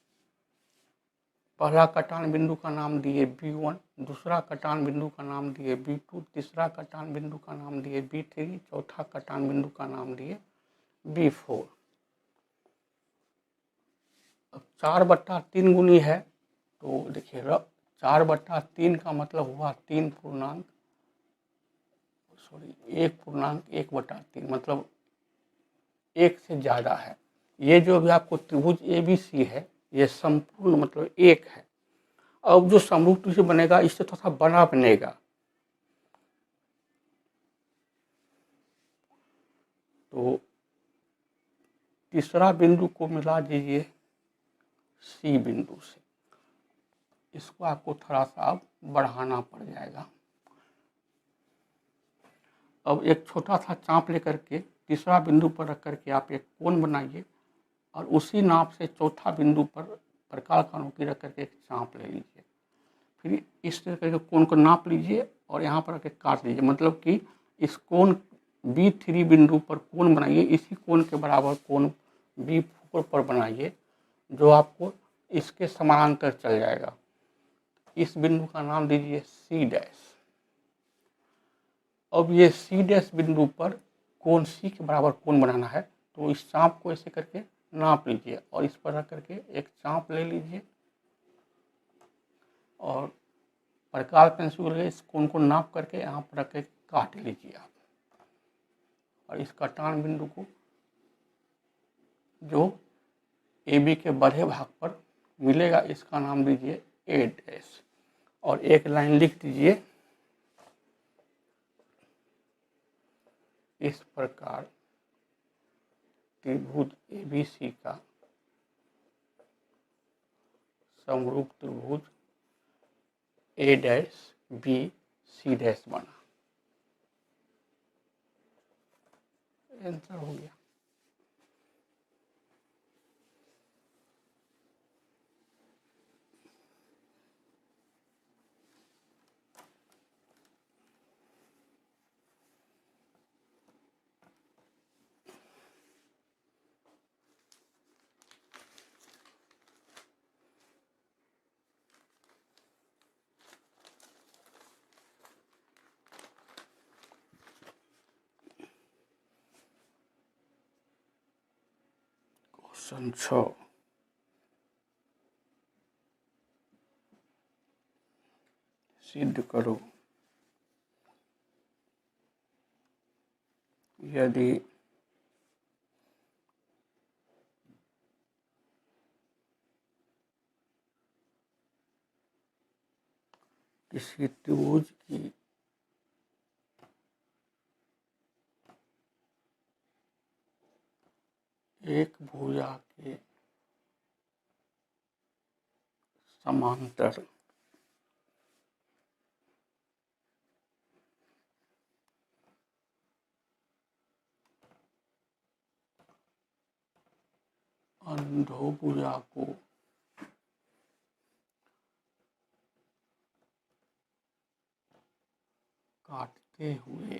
पहला कटान बिंदु का नाम दिए B1, दूसरा कटान बिंदु का नाम दिए B2, तीसरा कटान बिंदु का नाम दिए B3, चौथा कटान बिंदु का नाम दिए B4। अब 4/3 गुनी है, तो देखिए 4/3 का मतलब हुआ 1/1/3, मतलब 1 से ज़्यादा है। ये जो भी आपको त्रिभुज ABC है, ये संपूर्ण मतलब 1 है। अब जो समरूप त्रिभुज बनेगा इससे थोड़ा बड़ा बनेगा। तो तीसरा बिंदु को मिला दीजिए C बिंदु से, इसको आपको थोड़ा सा अब बढ़ाना पड़ जाएगा। अब एक छोटा सा चाप लेकर के तीसरा बिंदु पर रख करके आप एक कोण बनाइए और उसी नाप से चौथा बिंदु पर प्रकार का नोकी रख करके एक चाप ले लीजिए। फिर इस तरह के कोण को नाप लीजिए और यहाँ पर आके काट लीजिए, मतलब कि इस कोण B3 बिंदु पर कोण बनाइए, इसी कोण के बराबर कोण B4 पर बनाइए, जो आपको इसके समानांतर चल जाएगा। इस बिंदु का नाम दीजिए C'। अब ये C' बिंदु पर कोण C के बराबर कोण बनाना है, तो इस चाप को ऐसे करके नाप लीजिए और इस पर रख करके एक चाप ले लीजिए और प्रकार पेंसिल इस कोण को नाप करके यहाँ पर रख के काट लीजिए आप। और इस कटान बिंदु को जो AB के बड़े भाग पर मिलेगा इसका नाम दीजिए A'। और एक लाइन लिख दीजिए, इस प्रकार त्रिभुज ABC का समरूप त्रिभुज A'BC' बना। आंसर हो गया। क्वेश्चन 6, सिद्ध करो यदि किसी त्रिभुज की एक भुजा के समांतर अंधोभुजा को काटते हुए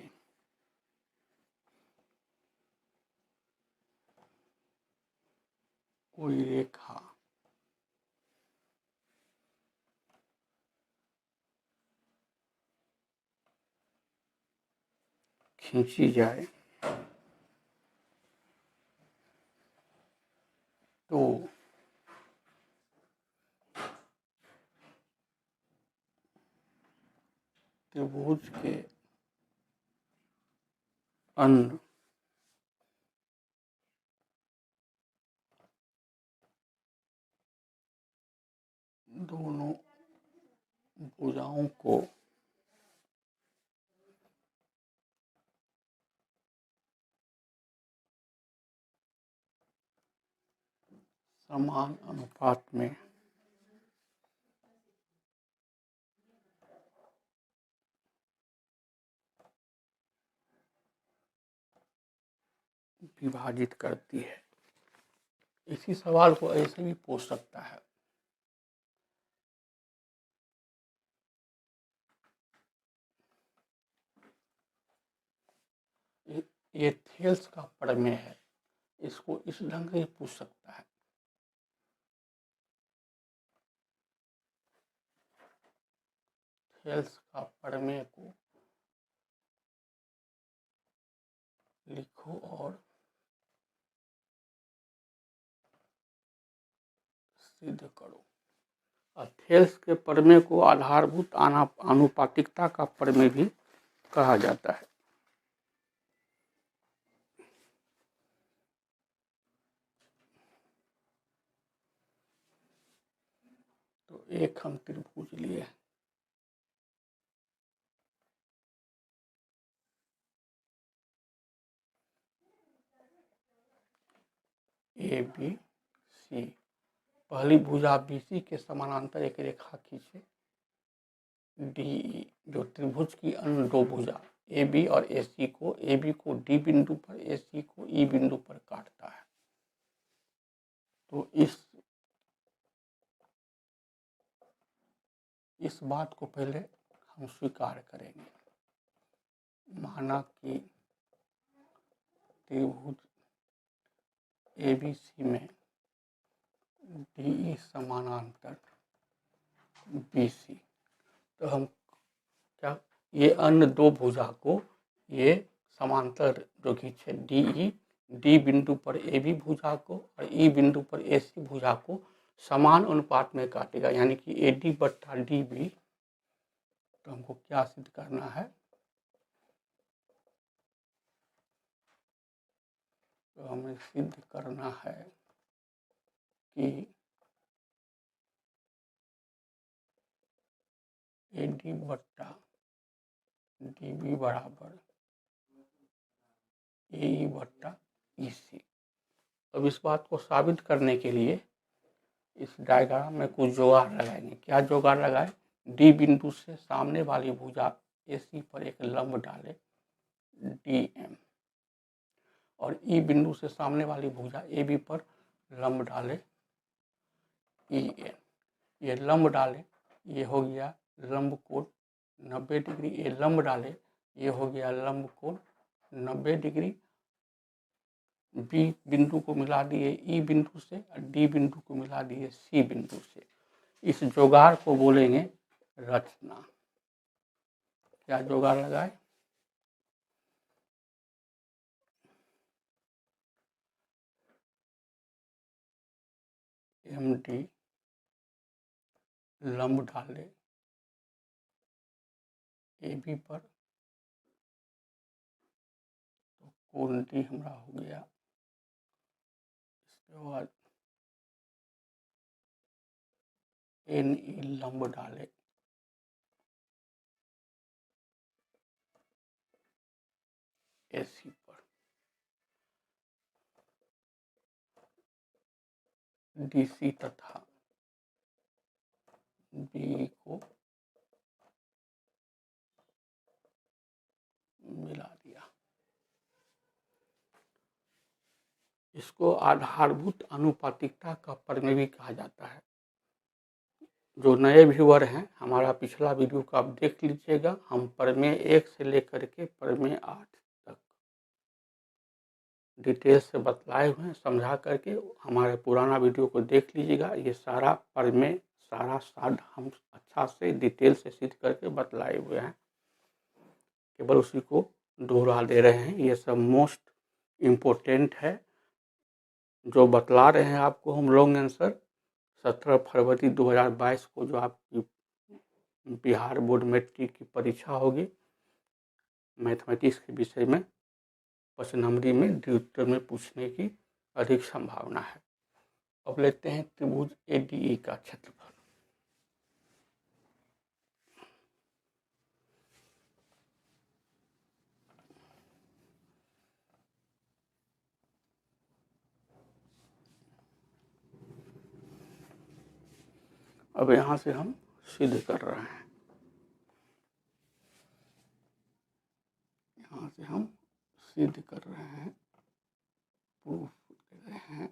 कोई रेखा खींची जाए तो त्रिभुज के अन्य दोनों भुजाओं को समान अनुपात में विभाजित करती है। इसी सवाल को ऐसे भी पूछ सकता है। ये थेल्स का प्रमेय है, इसको इस ढंग से पूछ सकता है। थेल्स का प्रमेय को लिखो और सिद्ध करो। और थेल्स के प्रमेय को आधारभूत आनुपातिकता का प्रमेय भी कहा जाता है। तो एक हम त्रिभुज लिए, ए बी सी। पहली भुजा BC के समानांतर एक रेखा खींचे DE, जो त्रिभुज की अन्य दो भुजा AB और AC को, AB को D बिंदु पर, AC को E बिंदु पर काटता है। तो इस बात को पहले हम स्वीकार करेंगे। माना कि त्रिभुज ABC में DE समानांतर BC, तो हम क्या, ये अन्य दो भुजा को ये समांतर जो खींचे DE, D बिंदु पर AB भुजा को और E बिंदु पर AC भुजा को समान अनुपात में काटेगा, यानी कि AD बट्टा DB। तो हमको क्या सिद्ध करना है? तो हमें सिद्ध करना है कि AD बट्टा DB बराबर AE बट्टा EC। अब इस बात को साबित करने के लिए इस डायग्राम में कुछ जोगाड़ लगाएंगे। क्या जोगाड़ लगाए? D बिंदु से सामने वाली भुजा AC पर एक लंब डाले DM, और E बिंदु से सामने वाली भुजा AB पर लंब डाले EN। ये लंब डाले, ये हो गया लंब कोण 90 डिग्री। ये लंब डाले, ये हो गया लंब कोण 90 डिग्री। B बिंदु को मिला दिए E बिंदु से और D बिंदु को मिला दिए C बिंदु से। इस जोगाड़ को बोलेंगे रचना। क्या जोगाड़ लगाए? MD लंब डाले AB पर, तो कोण D हमारा हो गया। इसके बाद NE लंब डाले AC पर, DC तथा BE को मिला दिया। इसको आधारभूत आनुपातिकता का प्रमेय भी कहा जाता है। जो नए व्यूअर हैं, हमारा पिछला वीडियो को आप देख लीजिएगा। हम प्रमेय 1 से लेकर के प्रमेय 8 डिटेल से बतलाए हुए हैं, समझा करके हमारे पुराना वीडियो को देख लीजिएगा। ये सारा में सारा साध हम अच्छा से डिटेल से सिद्ध करके बतलाए हुए हैं, केवल उसी को दोहरा दे रहे हैं। ये सब मोस्ट इम्पोर्टेंट है जो बतला रहे हैं आपको हम लॉन्ग आंसर। 17 फरवरी 2022 को जो आपकी बिहार बोर्ड मैट्रिक की परीक्षा होगी मैथमेटिक्स के विषय में, 5 नंबरी में द्वितीय में पूछने की अधिक संभावना है। अब लेते हैं त्रिभुज ADE का क्षेत्रफल। अब यहाँ से हम सिद्ध कर रहे हैं, यहाँ से हम सिद्ध कर रहे हैं, प्रूफ दे रहे हैं,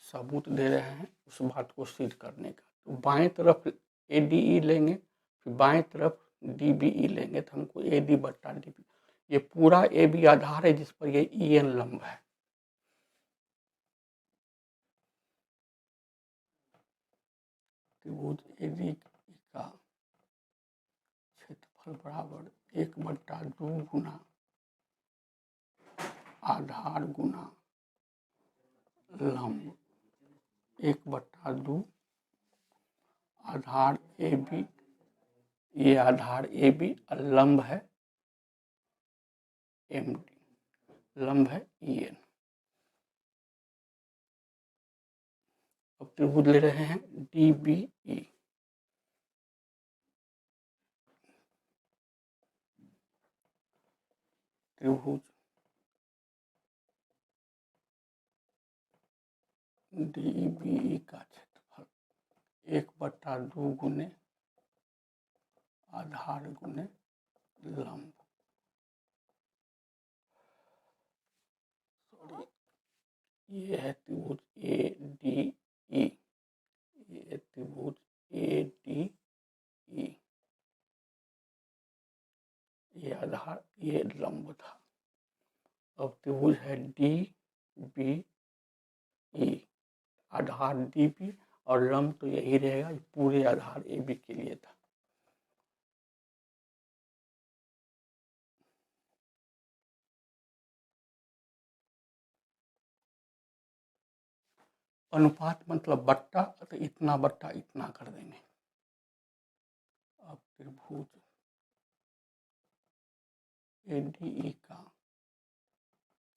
सबूत दे रहे हैं उस बात को सिद्ध करने का। तो बाएं तरफ ADE लेंगे, फिर बाएं तरफ DBE लेंगे, तो हमको AD बट्टा DB, ये पूरा AB आधार है जिस पर ये EN लंब है। त्रिभुज AD का क्षेत्रफल बराबर 1/2 गुना आधार गुना लंब, 1/2 आधार AB, ये आधार AB और लंब है MD, लंब है EN। अब त्रिभुज ले रहे हैं DBE, त्रिभुज DBE का क्षेत्रफल 1/2 गुने आधार गुने लंब, ये है त्रिभुज ADE, ये त्रिभुज ADE, ये आधार ये लंब था। अब त्रिभुज है DBE, आधार DB और लंब तो यही रहेगा, पूरे आधार AB के लिए था। अनुपात मतलब बट्टा, तो इतना बट्टा इतना कर देंगे। अब त्रिभुज ADE का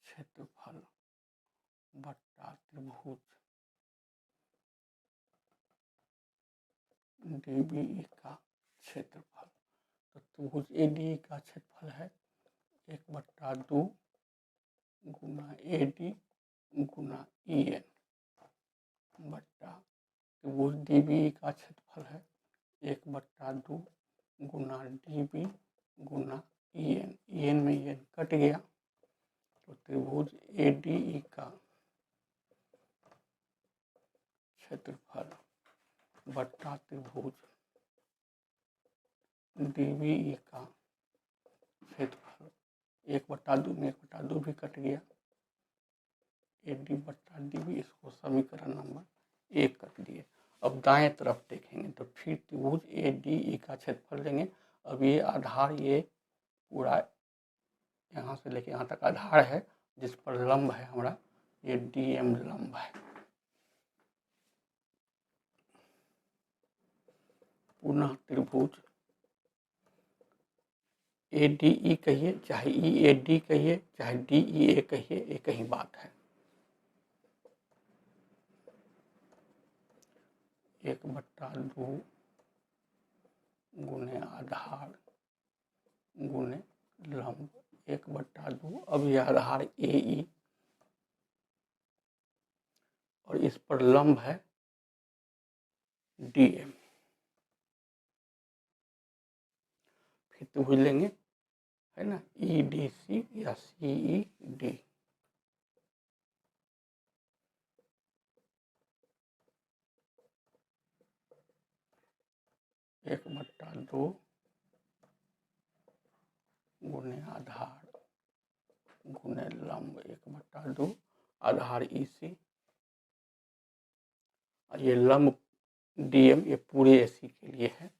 क्षेत्रफल बट्टा त्रिभुज DBE का क्षेत्रफल, तो त्रिभुज ADE का क्षेत्रफल है 1/2 गुना AD गुना EN बट्टा त्रिभुज DBE का क्षेत्रफल है 1/2 गुना DB गुना EN में EN कट गया, तो त्रिभुज ADE का क्षेत्रफल बट्टा त्रिभुज DBE का क्षेत्रफल 1/2 में 1/2 भी कट गया, AD बट्टा DB, इसको समीकरण नंबर 1 कर दिए। अब दाएं तरफ देखेंगे तो फिर त्रिभुज ADE का क्षेत्रफल लेंगे। अब ये आधार ये पूरा यहाँ से लेके यहाँ तक आधार है जिस पर लंब है हमारा, ये DM लंब है। पुनः त्रिभुज ADE कहिए चाहे EAD कहिए चाहे DEA कहिए, एक ही बात है। 1/2 गुने आधार गुने लंब, 1/2। अब यह आधार AE और इस पर लंब है DM। फिर त्रिभुज लेंगे है ना, EDC या CED, एक बट्टा 2 गुने आधार गुने लंब 1/2 आधार EC, और ये लंब DM ये पूरे AC के लिए है।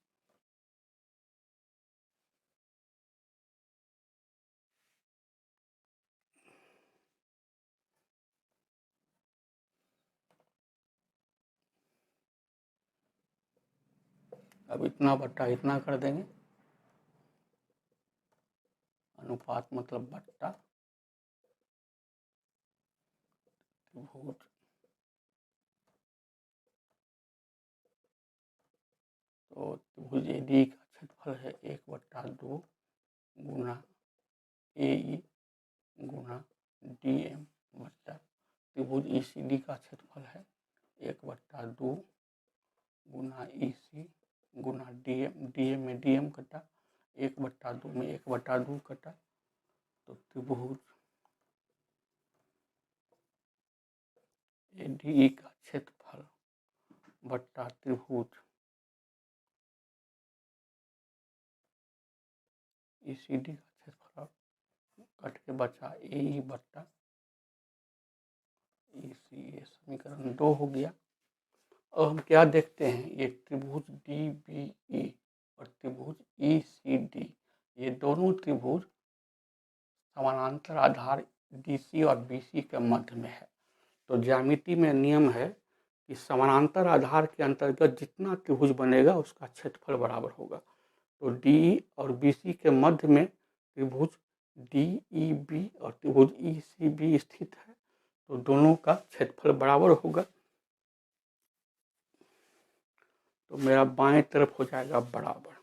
अब इतना बट्टा इतना कर देंगे, अनुपात मतलब बट्टा त्रिभुज तो त्रिभुज AD का क्षेत्रफल है 1/2 गुना AE गुना DM बट्टा त्रिभुज ECD का क्षेत्रफल है 1/2 गुना EC गुना DM में DM कटा 1/2 में 1/2 कटा, तो त्रिभुज ADE का क्षेत्रफल बट्टा त्रिभुज ECD का क्षेत्रफल कट के बचा AE बट्टा EC, ये समीकरण 2 हो गया। अब हम क्या देखते हैं, ये त्रिभुज DBE और त्रिभुज ECD ये दोनों त्रिभुज समानांतर आधार DC और BC के मध्य में है। तो ज्यामिति में नियम है कि समानांतर आधार के अंतर्गत जितना त्रिभुज बनेगा उसका क्षेत्रफल बराबर होगा। तो DE और BC के मध्य में त्रिभुज DEB और त्रिभुज ECB स्थित है, तो दोनों का क्षेत्रफल बराबर होगा। तो मेरा बाएं तरफ हो जाएगा बराबर।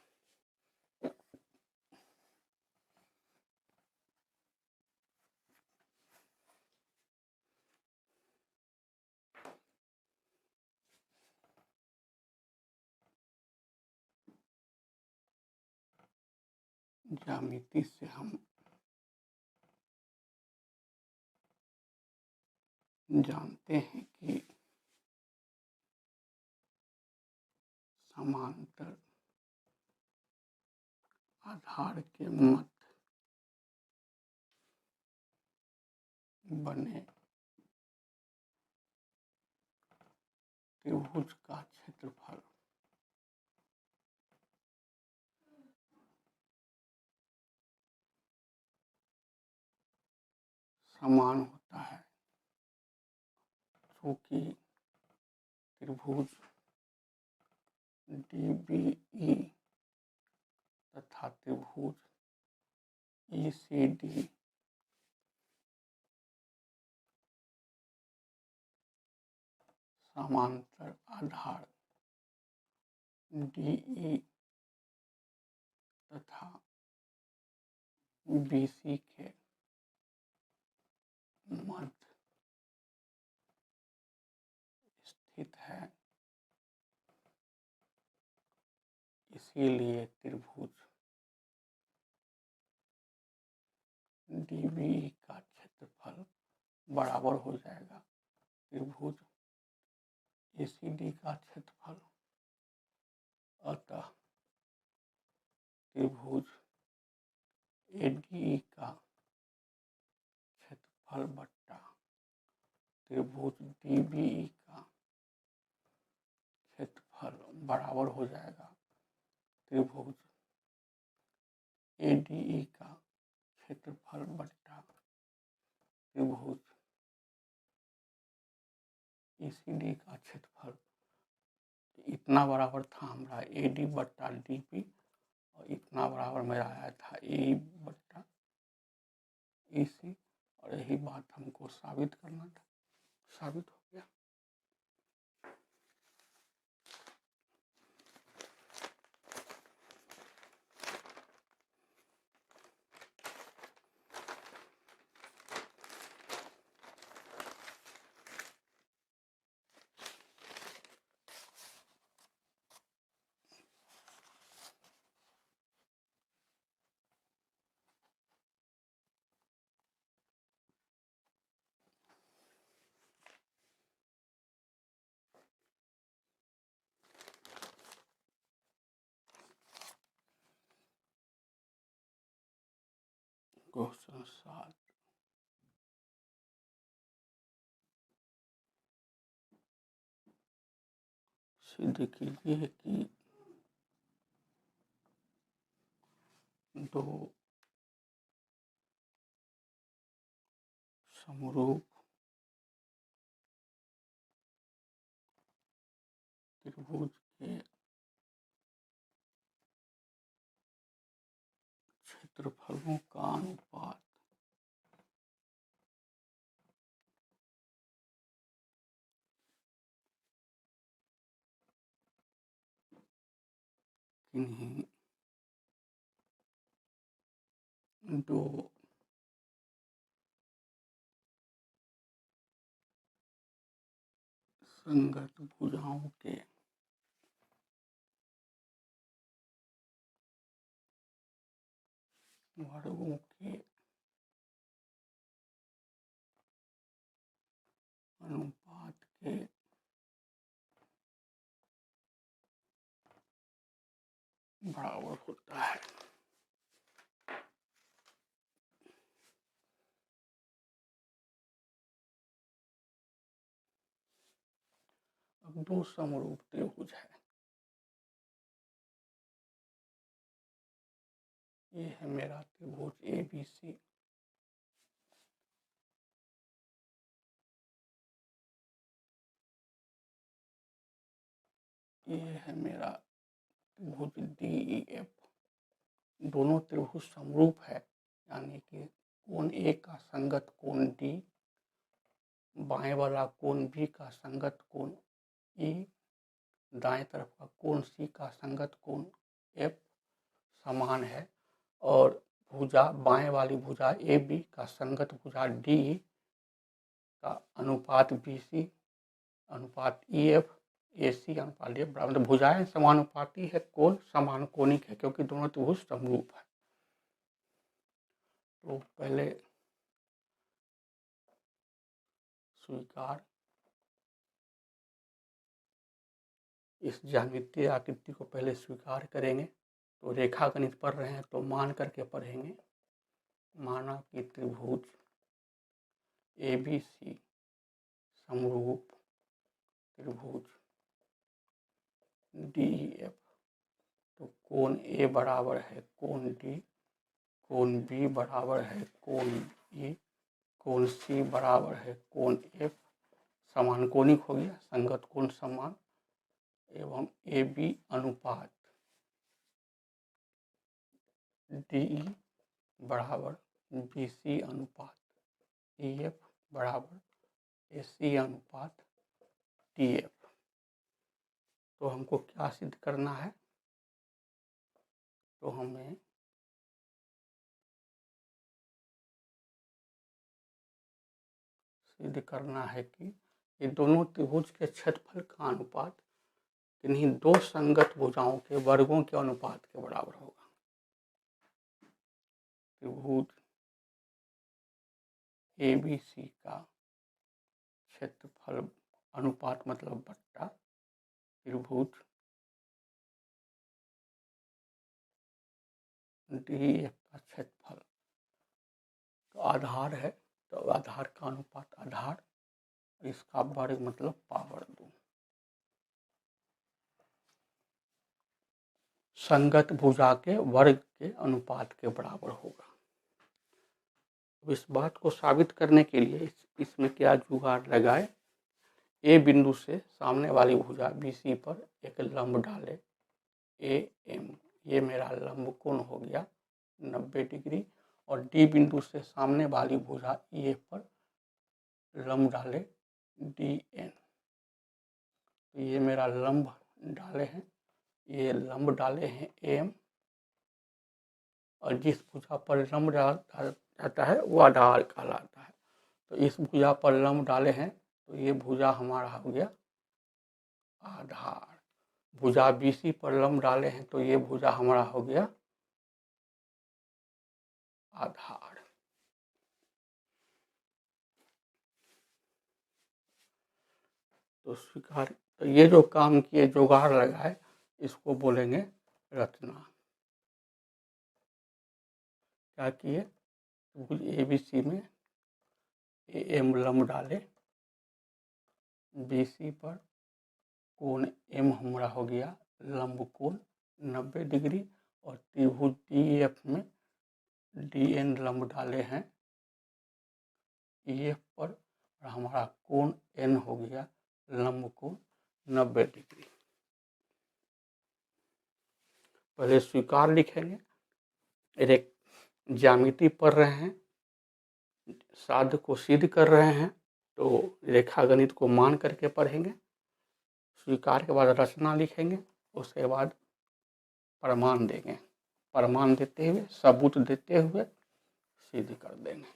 ज्यामिति से हम जानते हैं कि समांतर आधार के मध्य बने त्रिभुज का क्षेत्रफल समान होता है, चूँकि त्रिभुज DBE तथा त्रिभुज ECD समांतर आधार DE तथा BC के मध्य स्थित है, इसीलिए त्रिभुज DBE का क्षेत्रफल बराबर हो जाएगा त्रिभुज ECD का क्षेत्रफल। अतः त्रिभुज ADE का क्षेत्रफल बट्टा त्रिभुज DBE का क्षेत्रफल बराबर हो जाएगा त्रिभुज ADE का क्षेत्रफल बट्टा त्रिभुज ECD का क्षेत्रफल। इतना बराबर था हमारा AD बट्टा DB और इतना बराबर मेरा आया था AE बट्टा EC, और यही बात हमको साबित करना था, साबित हो गया। क्वेश्चन 7 सिद्ध कीजिए कि दो समरूप त्रिभुज के क्षेत्रफलों का अनुपात किन्हीं दो संगत भुजाओं के वर्गों के अनुपात के बराबर होता है। अब दो समरूप त्रिभुज है, ये है मेरा त्रिभुज ABC, ये है मेरा त्रिभुज DEF। दोनों त्रिभुज समरूप है, यानी कि कोण A का संगत कोण D, बाएं वाला कोण B का संगत कोण E, दाएं तरफ का कोण C का संगत कोण F समान है, और भुजा बाएं वाली भुजा AB का संगत भुजा D का अनुपात BC अनुपात EF AC अनुपात DF बराबर, मतलब भुजाएं समानुपाती है, कोण समानुकोणिक है, क्योंकि दोनों त्रिभुज समरूप है। तो पहले स्वीकार इस ज्यामितीय आकृति को पहले स्वीकार करेंगे। तो रेखा गणित पढ़ रहे हैं तो मान करके पढ़ेंगे। माना कि त्रिभुज ABC समरूप त्रिभुज DEF, तो कोण A बराबर है कोण D, कोण B बराबर है कोण E, कोण C बराबर है कोण F, समानुकोणिक हो गया, संगत कोण समान, एवं AB अनुपात DE बराबर BC अनुपात EF बराबर AC अनुपात TF। तो हमको क्या सिद्ध करना है? तो हमें सिद्ध करना है कि ये दोनों त्रिभुज के क्षेत्रफल का अनुपात किन्हीं दो संगत भुजाओं के वर्गों के अनुपात के बराबर होगा। त्रिभुज ABC का क्षेत्रफल अनुपात मतलब बट्टा त्रिभुज DEF का क्षेत्रफल, तो आधार है तो आधार का अनुपात आधार, इसका वर्ग मतलब पावर 2, संगत भुजा के वर्ग के अनुपात के बराबर होगा। इस बात को साबित करने के लिए इसमें क्या जुगाड़ लगाए? ए बिंदु से सामने वाली भुजा BC पर एक लंब डाले AM, ये मेरा लंब कोण हो गया 90 डिग्री, और D बिंदु से सामने वाली भुजा EF पर लंब डाले DN, तो ये मेरा लंब डाले हैं, ये लंब डाले हैं AM, और जिस भुजा पर लंब डाला जाता है वो आधार कहलाता है। तो इस भुजा पर लंब डाले हैं तो ये भुजा हमारा हो गया आधार। भुजा BC पर लंब डाले हैं तो ये भुजा हमारा हो गया आधार। तो स्वीकार, तो ये जो काम किए जुगाड़ लगाए इसको बोलेंगे रचना। क्या किए? त्रिभुज ABC में AM लंब डाले, BC पर कोण एम हमारा हो गया लंब कोण 90 डिग्री, और त्रिभुज DEF में DN लंब डाले हैं EF पर, और हमारा कोण N हो गया लंब कोण 90 डिग्री। पहले स्वीकार लिखेंगे, एक ज्यामिति पढ़ रहे हैं, साध्य को सिद्ध कर रहे हैं, तो रेखा गणित को मान करके पढ़ेंगे। स्वीकार के बाद रचना लिखेंगे, उसके बाद प्रमाण देंगे, प्रमाण देते हुए सबूत देते हुए सिद्ध कर देंगे।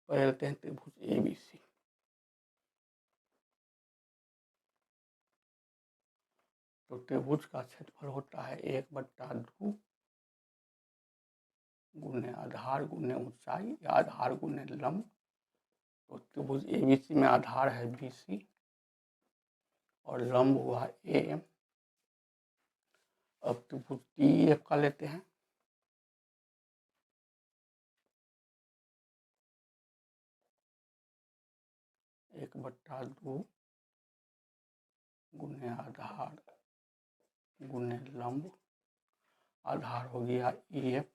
पहले हैं त्रिभुज ABC। तो त्रिभुज का क्षेत्रफल होता है 1/2 गुने आधार गुने ऊंचाई या आधार गुने लंब। तो त्रिभुज ABC में आधार है BC और लंब हुआ AM। अब त्रिभुज DEF का लेते हैं। एक बट्टा 2 गुने आधार गुने लंब, आधार हो गया EF,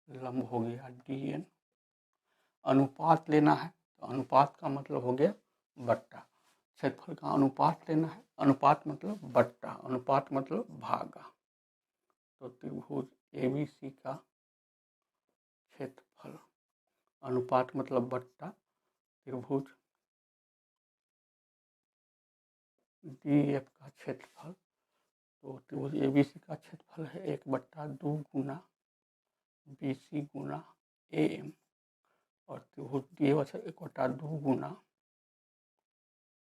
लंब हो गया DN। अनुपात लेना है, तो अनुपात का मतलब हो गया बट्टा, क्षेत्रफल का अनुपात लेना है, अनुपात मतलब बट्टा, अनुपात मतलब भागा। तो त्रिभुज ABC का क्षेत्रफल, अनुपात मतलब बट्टा, त्रिभुज DEF का क्षेत्रफल। तो त्रिभुज ABC का क्षेत्रफल है 1/2 गुना BC गुना AM, और त्रिभुज DEF 1/2 गुना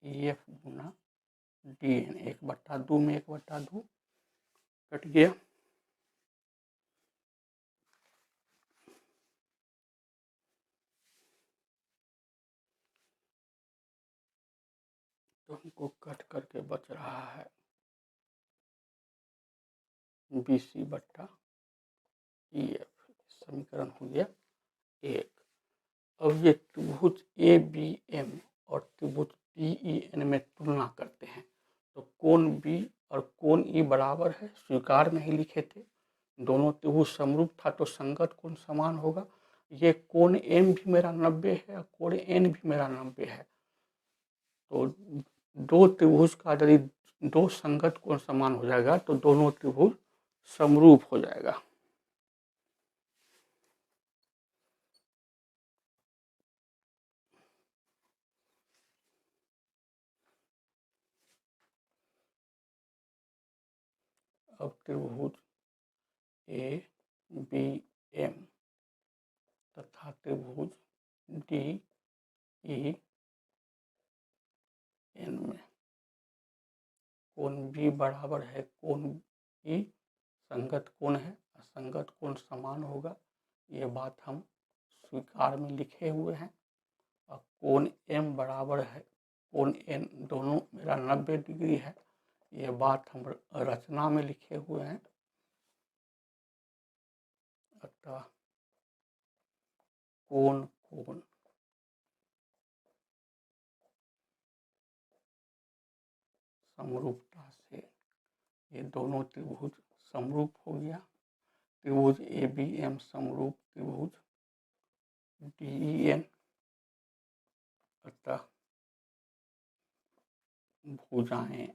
EF गुना DN। 1/2 में 1/2 कट गया। तो हमको कट करके बच रहा है BC/EF। समीकरण हो गया 1। अब ये त्रिभुज ABM और त्रिभुज DEN में तुलना करते हैं। तो कोण B और कोण E बराबर है, स्वीकार में ही लिखे थे। दोनों त्रिभुज समरूप था तो संगत कोण समान होगा। ये कोण M भी मेरा 90 है और कोण N भी मेरा 90 है। तो दो त्रिभुज का यदि दो संगत कोण समान हो जाएगा तो दोनों त्रिभुज समरूप हो जाएगा। अब त्रिभुज ABM तथा त्रिभुज DEN में कोण B बराबर है कोण E, संगत कोण है, असंगत कोण समान होगा। ये बात हम स्वीकार में लिखे हुए हैं। और कोण M बराबर है कोण N, दोनों मेरा 90 डिग्री है। ये बात हम रचना में लिखे हुए हैं। अतः कोण समरूपता से ये दोनों त्रिभुज समरूप हो गया। त्रिभुज ABM समरूप त्रिभुज DEN। अतः भुजाएं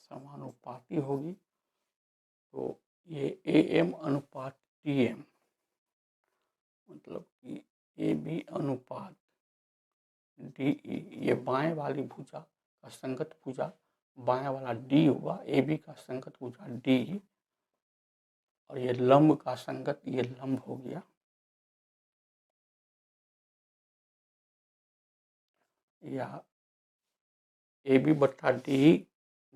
समानुपाती होगी। तो ये AM अनुपात DM, मतलब कि AB अनुपात DE, ये बाएं वाली भुजा का संगत भुजा बाएं वाला D हुआ, AB का संगत भुजा D, और ये लंब का संगत ये लंब हो गया। या AB/DE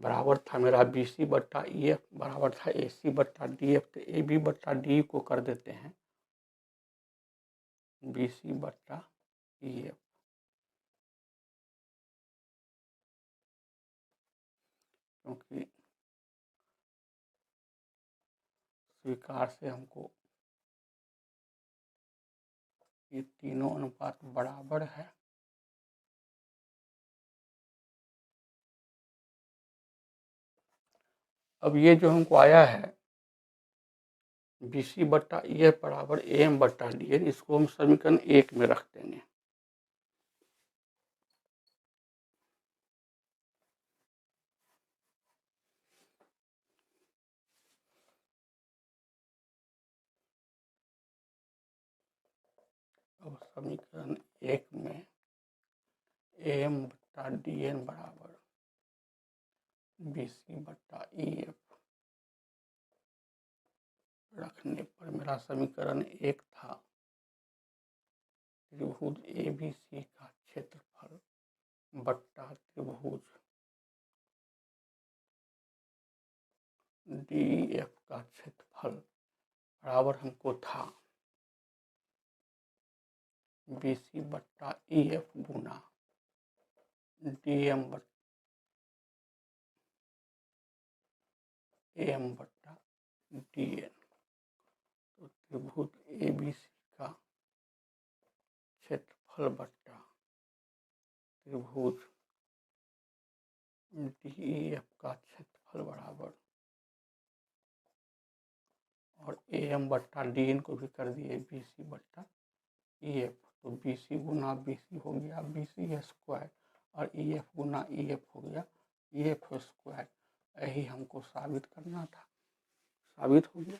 बराबर था मेरा BC/EF बराबर था AC/DF। तो AB/DE को कर देते हैं BC/EF। क्योंकि स्वीकार से हमको ये तीनों अनुपात बराबर है। अब ये जो हमको आया है BC बट्टा EF बराबर AM बट्टा DN, इसको हम समीकरण 1 में रख देंगे। अब समीकरण 1 में AM बट्टा DN बराबर BC बट्टा EF रखने पर मेरा समीकरण 1 था त्रिभुज ABC का क्षेत्रफल बट्टा त्रिभुज DEF का क्षेत्रफल बराबर हमको था BC बट्टा EF गुना DM बट्टा AM बट्टा DN। तो त्रिभुज ABC का क्षेत्रफल बट्टा त्रिभुज DEF का क्षेत्रफल बराबर, और AM बट्टा DN को भी कर दिए BC बट्टा EF, तो BC गुना BC हो गया BC स्क्वायर और EF गुना EF हो गया EF स्क्वायर। यही हमको साबित करना था, साबित हो गया।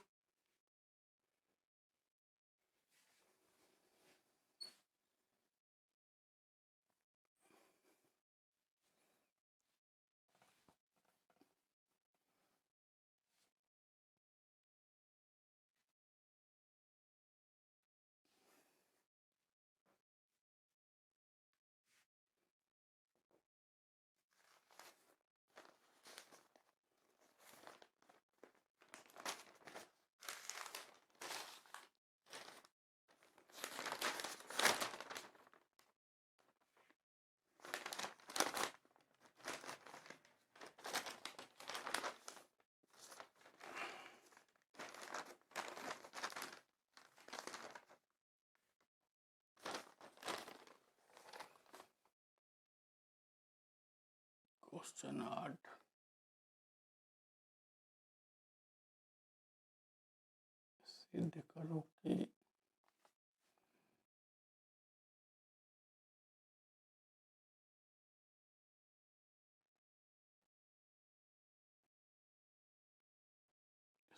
क्वेश्चन 8, सिद्ध करो कि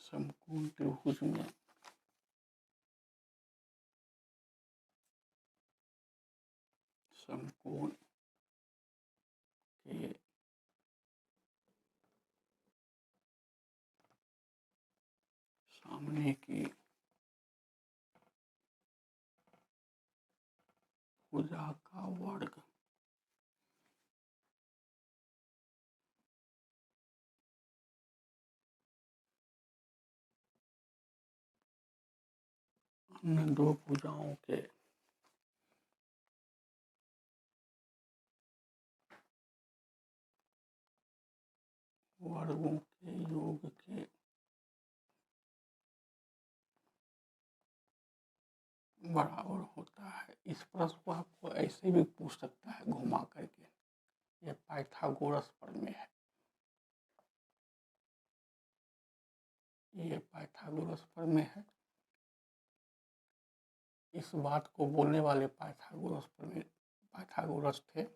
समकोण त्रिभुज में समकोण के सामने की भुजा का वर्ग अन्य दो भुजाओं के वर्गों के योग के बराबर होता है। इस प्रश्न को आपको ऐसे भी पूछ सकता है घुमा करके, ये पाइथागोरस प्रमेय है, ये पाइथागोरस प्रमेय है। इस बात को बोलने वाले पाइथागोरस थे।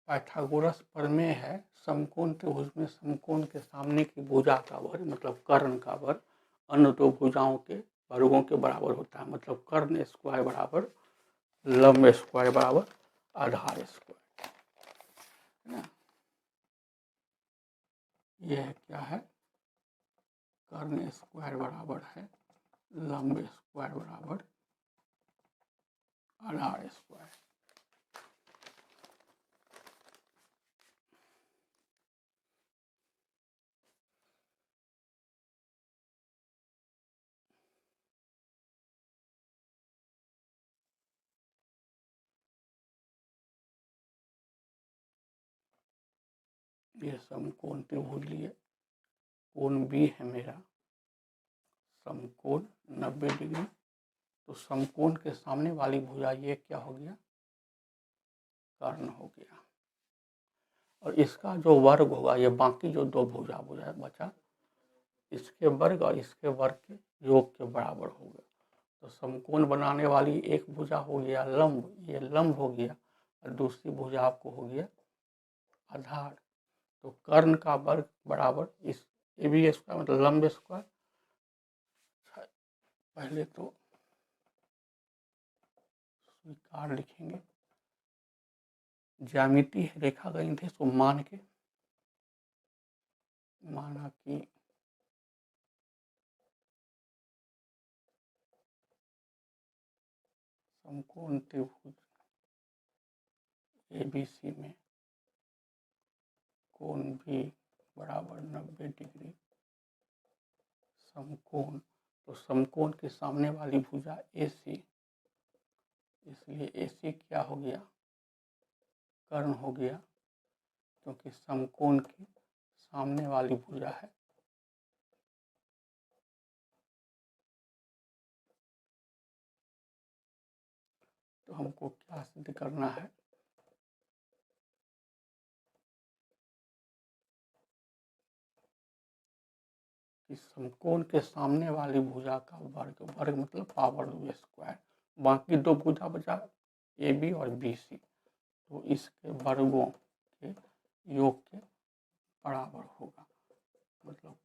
पाइथागोरस प्रमेय है समकोण त्रिभुज में समकोण के सामने की भुजा का वर्ग मतलब कर्ण का वर्ग अन्य दो भुजाओं के वर्गों के बराबर होता है। मतलब कर्ण स्क्वायर बराबर लंब स्क्वायर बराबर आधार स्क्वायर, है ना। यह क्या है, कर्ण स्क्वायर बराबर है लंब स्क्वायर बराबर आधार स्क्वायर। ये समकोण त्रिभुज लिए, कोण बी है मेरा समकोण 90 डिग्री। तो समकोण के सामने वाली भुजा ये क्या हो गया, कर्ण हो गया। और इसका जो वर्ग होगा, ये बाकी जो दो भुजा बचा, इसके वर्ग और इसके वर्ग के योग के बराबर होगा। तो समकोण बनाने वाली एक भुजा हो गया लंब, ये लंब हो गया, और दूसरी भुजा आपको हो गया आधार। तो कर्ण का वर्ग बराबर इस ए बी स्क्वायर मतलब लंब स्क्वायर। पहले तो स्वीकार लिखेंगे, ज्यामिति रेखा गणित है, तो मान के माना कि समकोण त्रिभुज ABC में कोण भी बराबर 90 डिग्री समकोण। तो समकोण के सामने वाली भुजा AC, इसलिए AC क्या हो गया, कर्ण हो गया, क्योंकि समकोण की सामने वाली भुजा है। तो हमको क्या सिद्ध करना है, कि समकोण के सामने वाली भुजा का वर्ग, वर्ग मतलब पावर स्क्वायर, बाकी दो भुजा बचा AB और BC, तो इसके वर्गों के योग के बराबर होगा। मतलब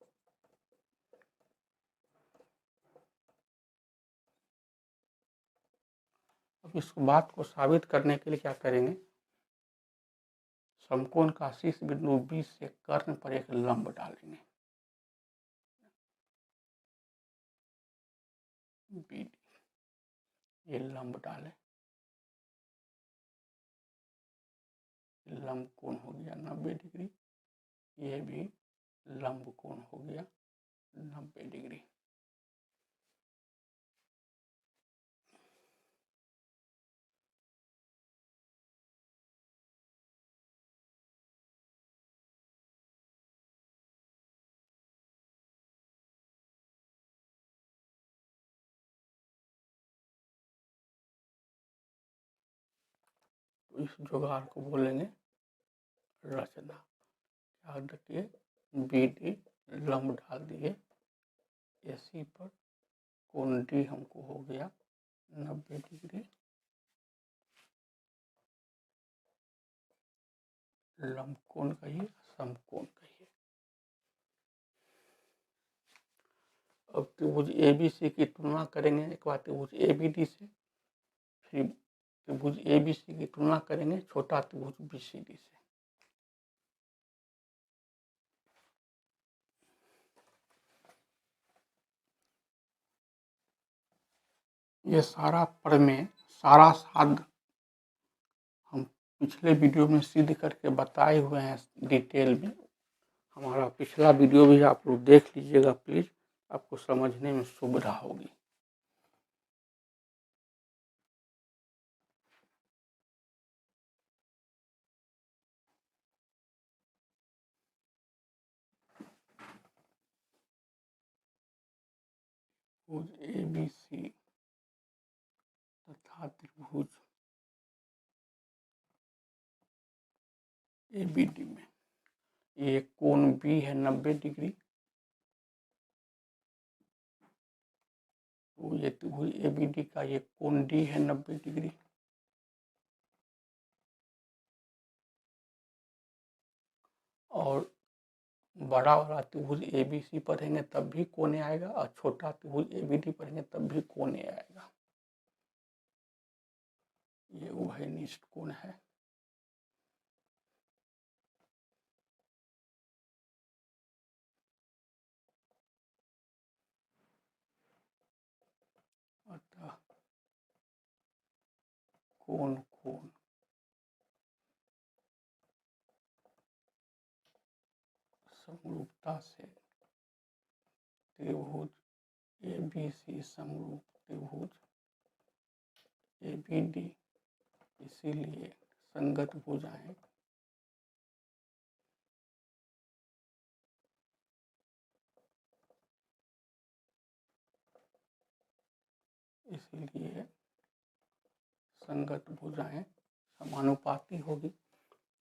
अब इस बात को साबित करने के लिए क्या करेंगे, समकोण का शीर्ष बिंदु B से कर्ण पर एक लंब डालेंगे, BD, ये लंब डाले, लंब कोण हो गया 90 डिग्री, ये भी लंब कोण हो गया 90 डिग्री। तो इस जुगाड़ को बोलेंगे रचना। क्या देखिए, BD लंब डाल दिए AC पर, कोण D हमको हो गया 90 डिग्री, लंब कोण कहिए, समकोण कहिए। अब त्रिभुज ABC की तुलना करेंगे, एक बार त्रिभुज ABD से, फिर त्रिभुज ABC की तुलना करेंगे छोटा त्रिभुज BCD से। ये सारा प्रमेय, सारा साध हम पिछले वीडियो में सिद्ध करके बताए हुए हैं डिटेल में। हमारा पिछला वीडियो भी आप लोग देख लीजिएगा प्लीज, आपको समझने में सुविधा होगी। त्रिभुज ABC तथा त्रिभुज ABD में ये कोण B है 90 डिग्री, तो ये त्रिभुज ABD का ये कोण D है 90 डिग्री। और बड़ा वाला त्रिभुज ABC पढ़ेंगे तब भी कोने आएगा, और छोटा त्रिभुज ABD पढ़ेंगे तब भी कोने आएगा। ये उभयनिष्ठ कोण है। अतः कोण कोण समरूपता से त्रिभुज ABC समरूप त्रिभुज ABD, इसीलिए संगत भुजाएं इसीलिए संगत भुजाएं समानुपाती होगी।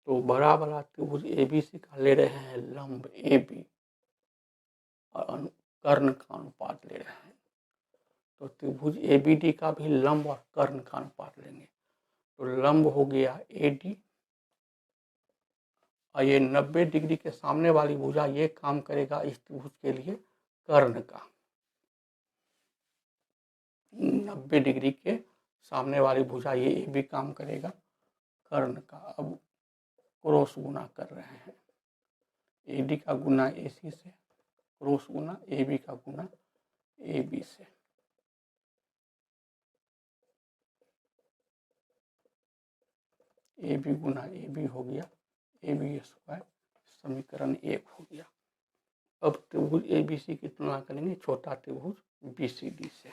तो बड़ा वाला त्रिभुज ABC का ले रहे हैं लंब AB और कर्ण का अनुपात ले रहे हैं। तो त्रिभुज ABD का भी लंब और कर्ण का अनुपात लेंगे। तो लंब हो गया AD और ये 90 डिग्री के सामने वाली भुजा ये काम करेगा इस त्रिभुज के लिए कर्ण का। 90 डिग्री के सामने वाली भुजा ये भी काम करेगा कर्ण का। अब क्रॉस गुना कर रहे हैं, AD का गुना AC से, क्रॉस गुना AB का गुना AB से। AB गुना AB हो गया AB स्क्वायर, समीकरण 1 हो गया। अब त्रिभुज ABC की तुलना करेंगे छोटा त्रिभुज BCD से।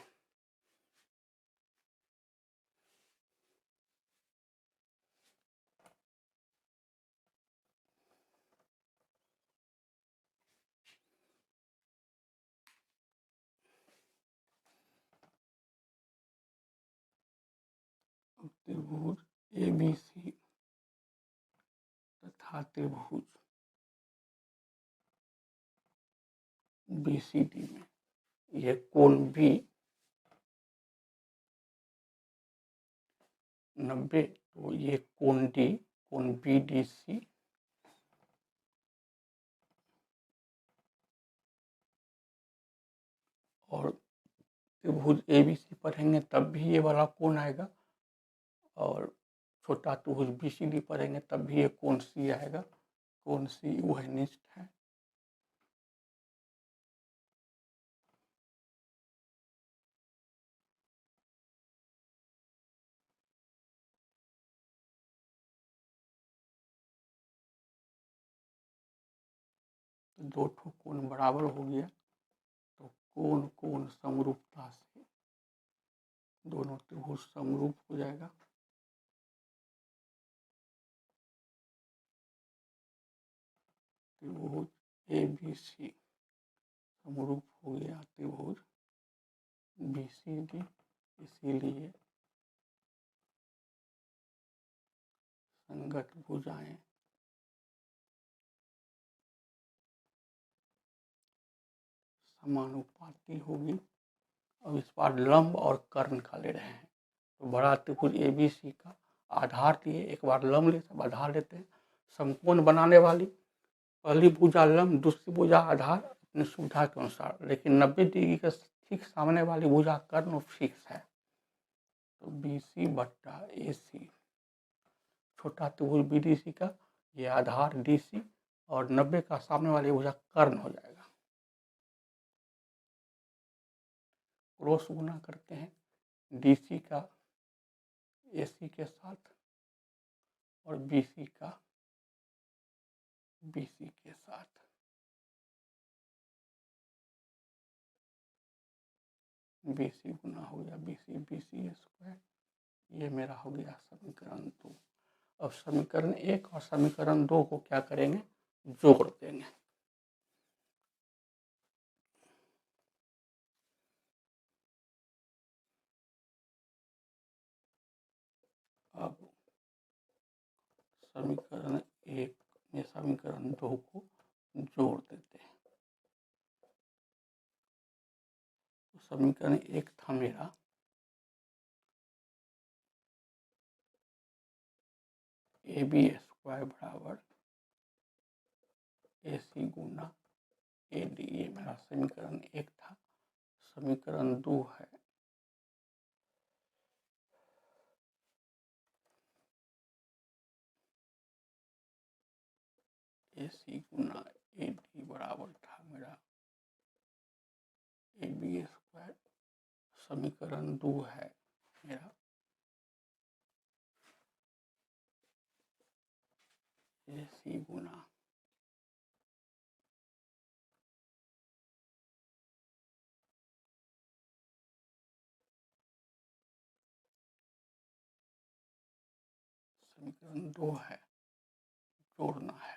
त्रिभुज ABC तथा त्रिभुज BCD में ये कोण B 90, तो ये कोण D, कोण BDC और त्रिभुज ABC पढ़ेंगे तब भी ये वाला कोण आएगा, और छोटा त्रिभुज BCD पढ़ेंगे तब भी ये कोण C आएगा। कोण C वह निष्ठ है। तो दो ठो कोण बराबर हो गया, तो कोण कोण समरूपता से दोनों त्रिभुज समरूप हो जाएगा। त्रिभुज ABC समरूप हो गया त्रिभुज BCD, इसीलिए संगत भुजाएं समानुपाती होगी। अब इस बार लंब और कर्ण का ले रहे हैं। तो बड़ा त्रिभुज ABC का आधार लिए, एक बार लंब लेते हैं, आधार लेते हैं। समकोण बनाने वाली पहली भुजा लंब, दूसरी भुजा आधार अपनी सुविधा के अनुसार, लेकिन 90 डिग्री के ठीक सामने वाली भुजा कर्ण फिक्स है। तो BC बट्टा AC, छोटा त्रिभुज BDC का ये आधार DC और 90 का सामने वाली भुजा कर्ण हो जाएगा। क्रॉस गुना करते हैं DC का AC के साथ और BC का BC के साथ। BC गुना हो गया BC, BC स्क्वायर, ये मेरा हो गया समीकरण 2। अब समीकरण 1 और समीकरण 2 को क्या करेंगे, जोड़ देंगे। अब समीकरण 1 में समीकरण 2 को जोड़ देते हैं। तो समीकरण 1 था मेरा AB स्क्वायर बराबर AC गुना AD, ये मेरा समीकरण 1 था। समीकरण 2 है AC गुना AD बराबर था मेरा AB स्क्वायर। समीकरण 2 है मेरा AC गुना समीकरण 2 है, जोड़ना है।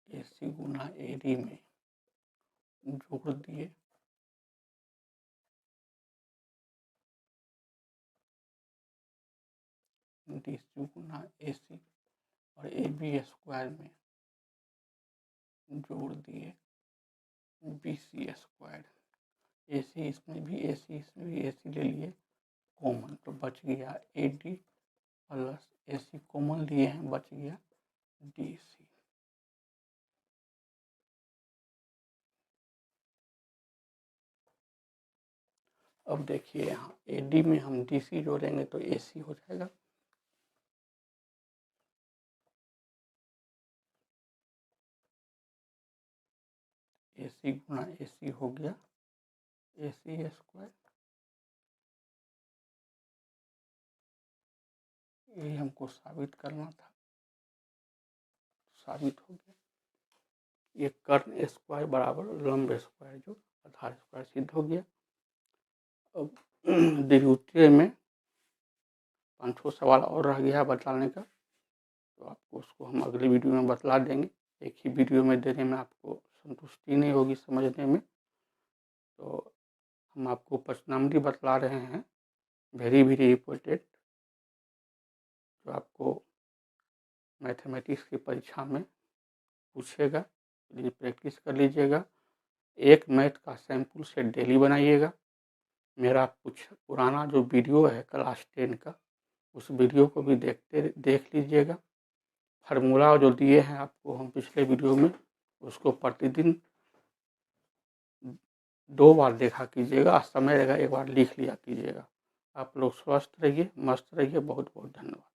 AC गुना AD में जोड़ दिए DC गुना AC और AB स्क्वायर में जोड़ दिए BC स्क्वायर। AC इसमें भी AC इसमें भी AC ले लिए कॉमन, तो बच गया AD प्लस AC कॉमन लिए हैं, बच गया DC। अब देखिए यहाँ AD में हम DC जोड़ेंगे तो AC हो जाएगा, AC गुना AC हो गया AC स्क्वायर। ये हमको साबित करना था, साबित हो गया। ये कर्ण स्क्वायर बराबर लंब स्क्वायर, जो आधार स्क्वायर सिद्ध हो गया। अब द्वितीय में 5 सवाल और रह गया बतलाने का, तो आपको उसको हम अगली वीडियो में बतला देंगे। एक ही वीडियो में देने में आपको संतुष्टि नहीं होगी समझने में, तो हम आपको प्रश्नावली बतला रहे हैं, वेरी वेरी इम्पोर्टेंट, जो आपको मैथमेटिक्स की परीक्षा में पूछेगा। प्लीज प्रैक्टिस कर लीजिएगा। एक मैथ का सैंपल सेट डेली बनाइएगा। मेरा कुछ पुराना जो वीडियो है क्लास 10 का, उस वीडियो को भी देख लीजिएगा। फार्मूला जो दिए हैं आपको हम पिछले वीडियो में, उसको प्रतिदिन 2 बार देखा कीजिएगा, समय रहेगा 1 बार लिख लिया कीजिएगा। आप लोग स्वस्थ रहिए, मस्त रहिए। बहुत बहुत धन्यवाद।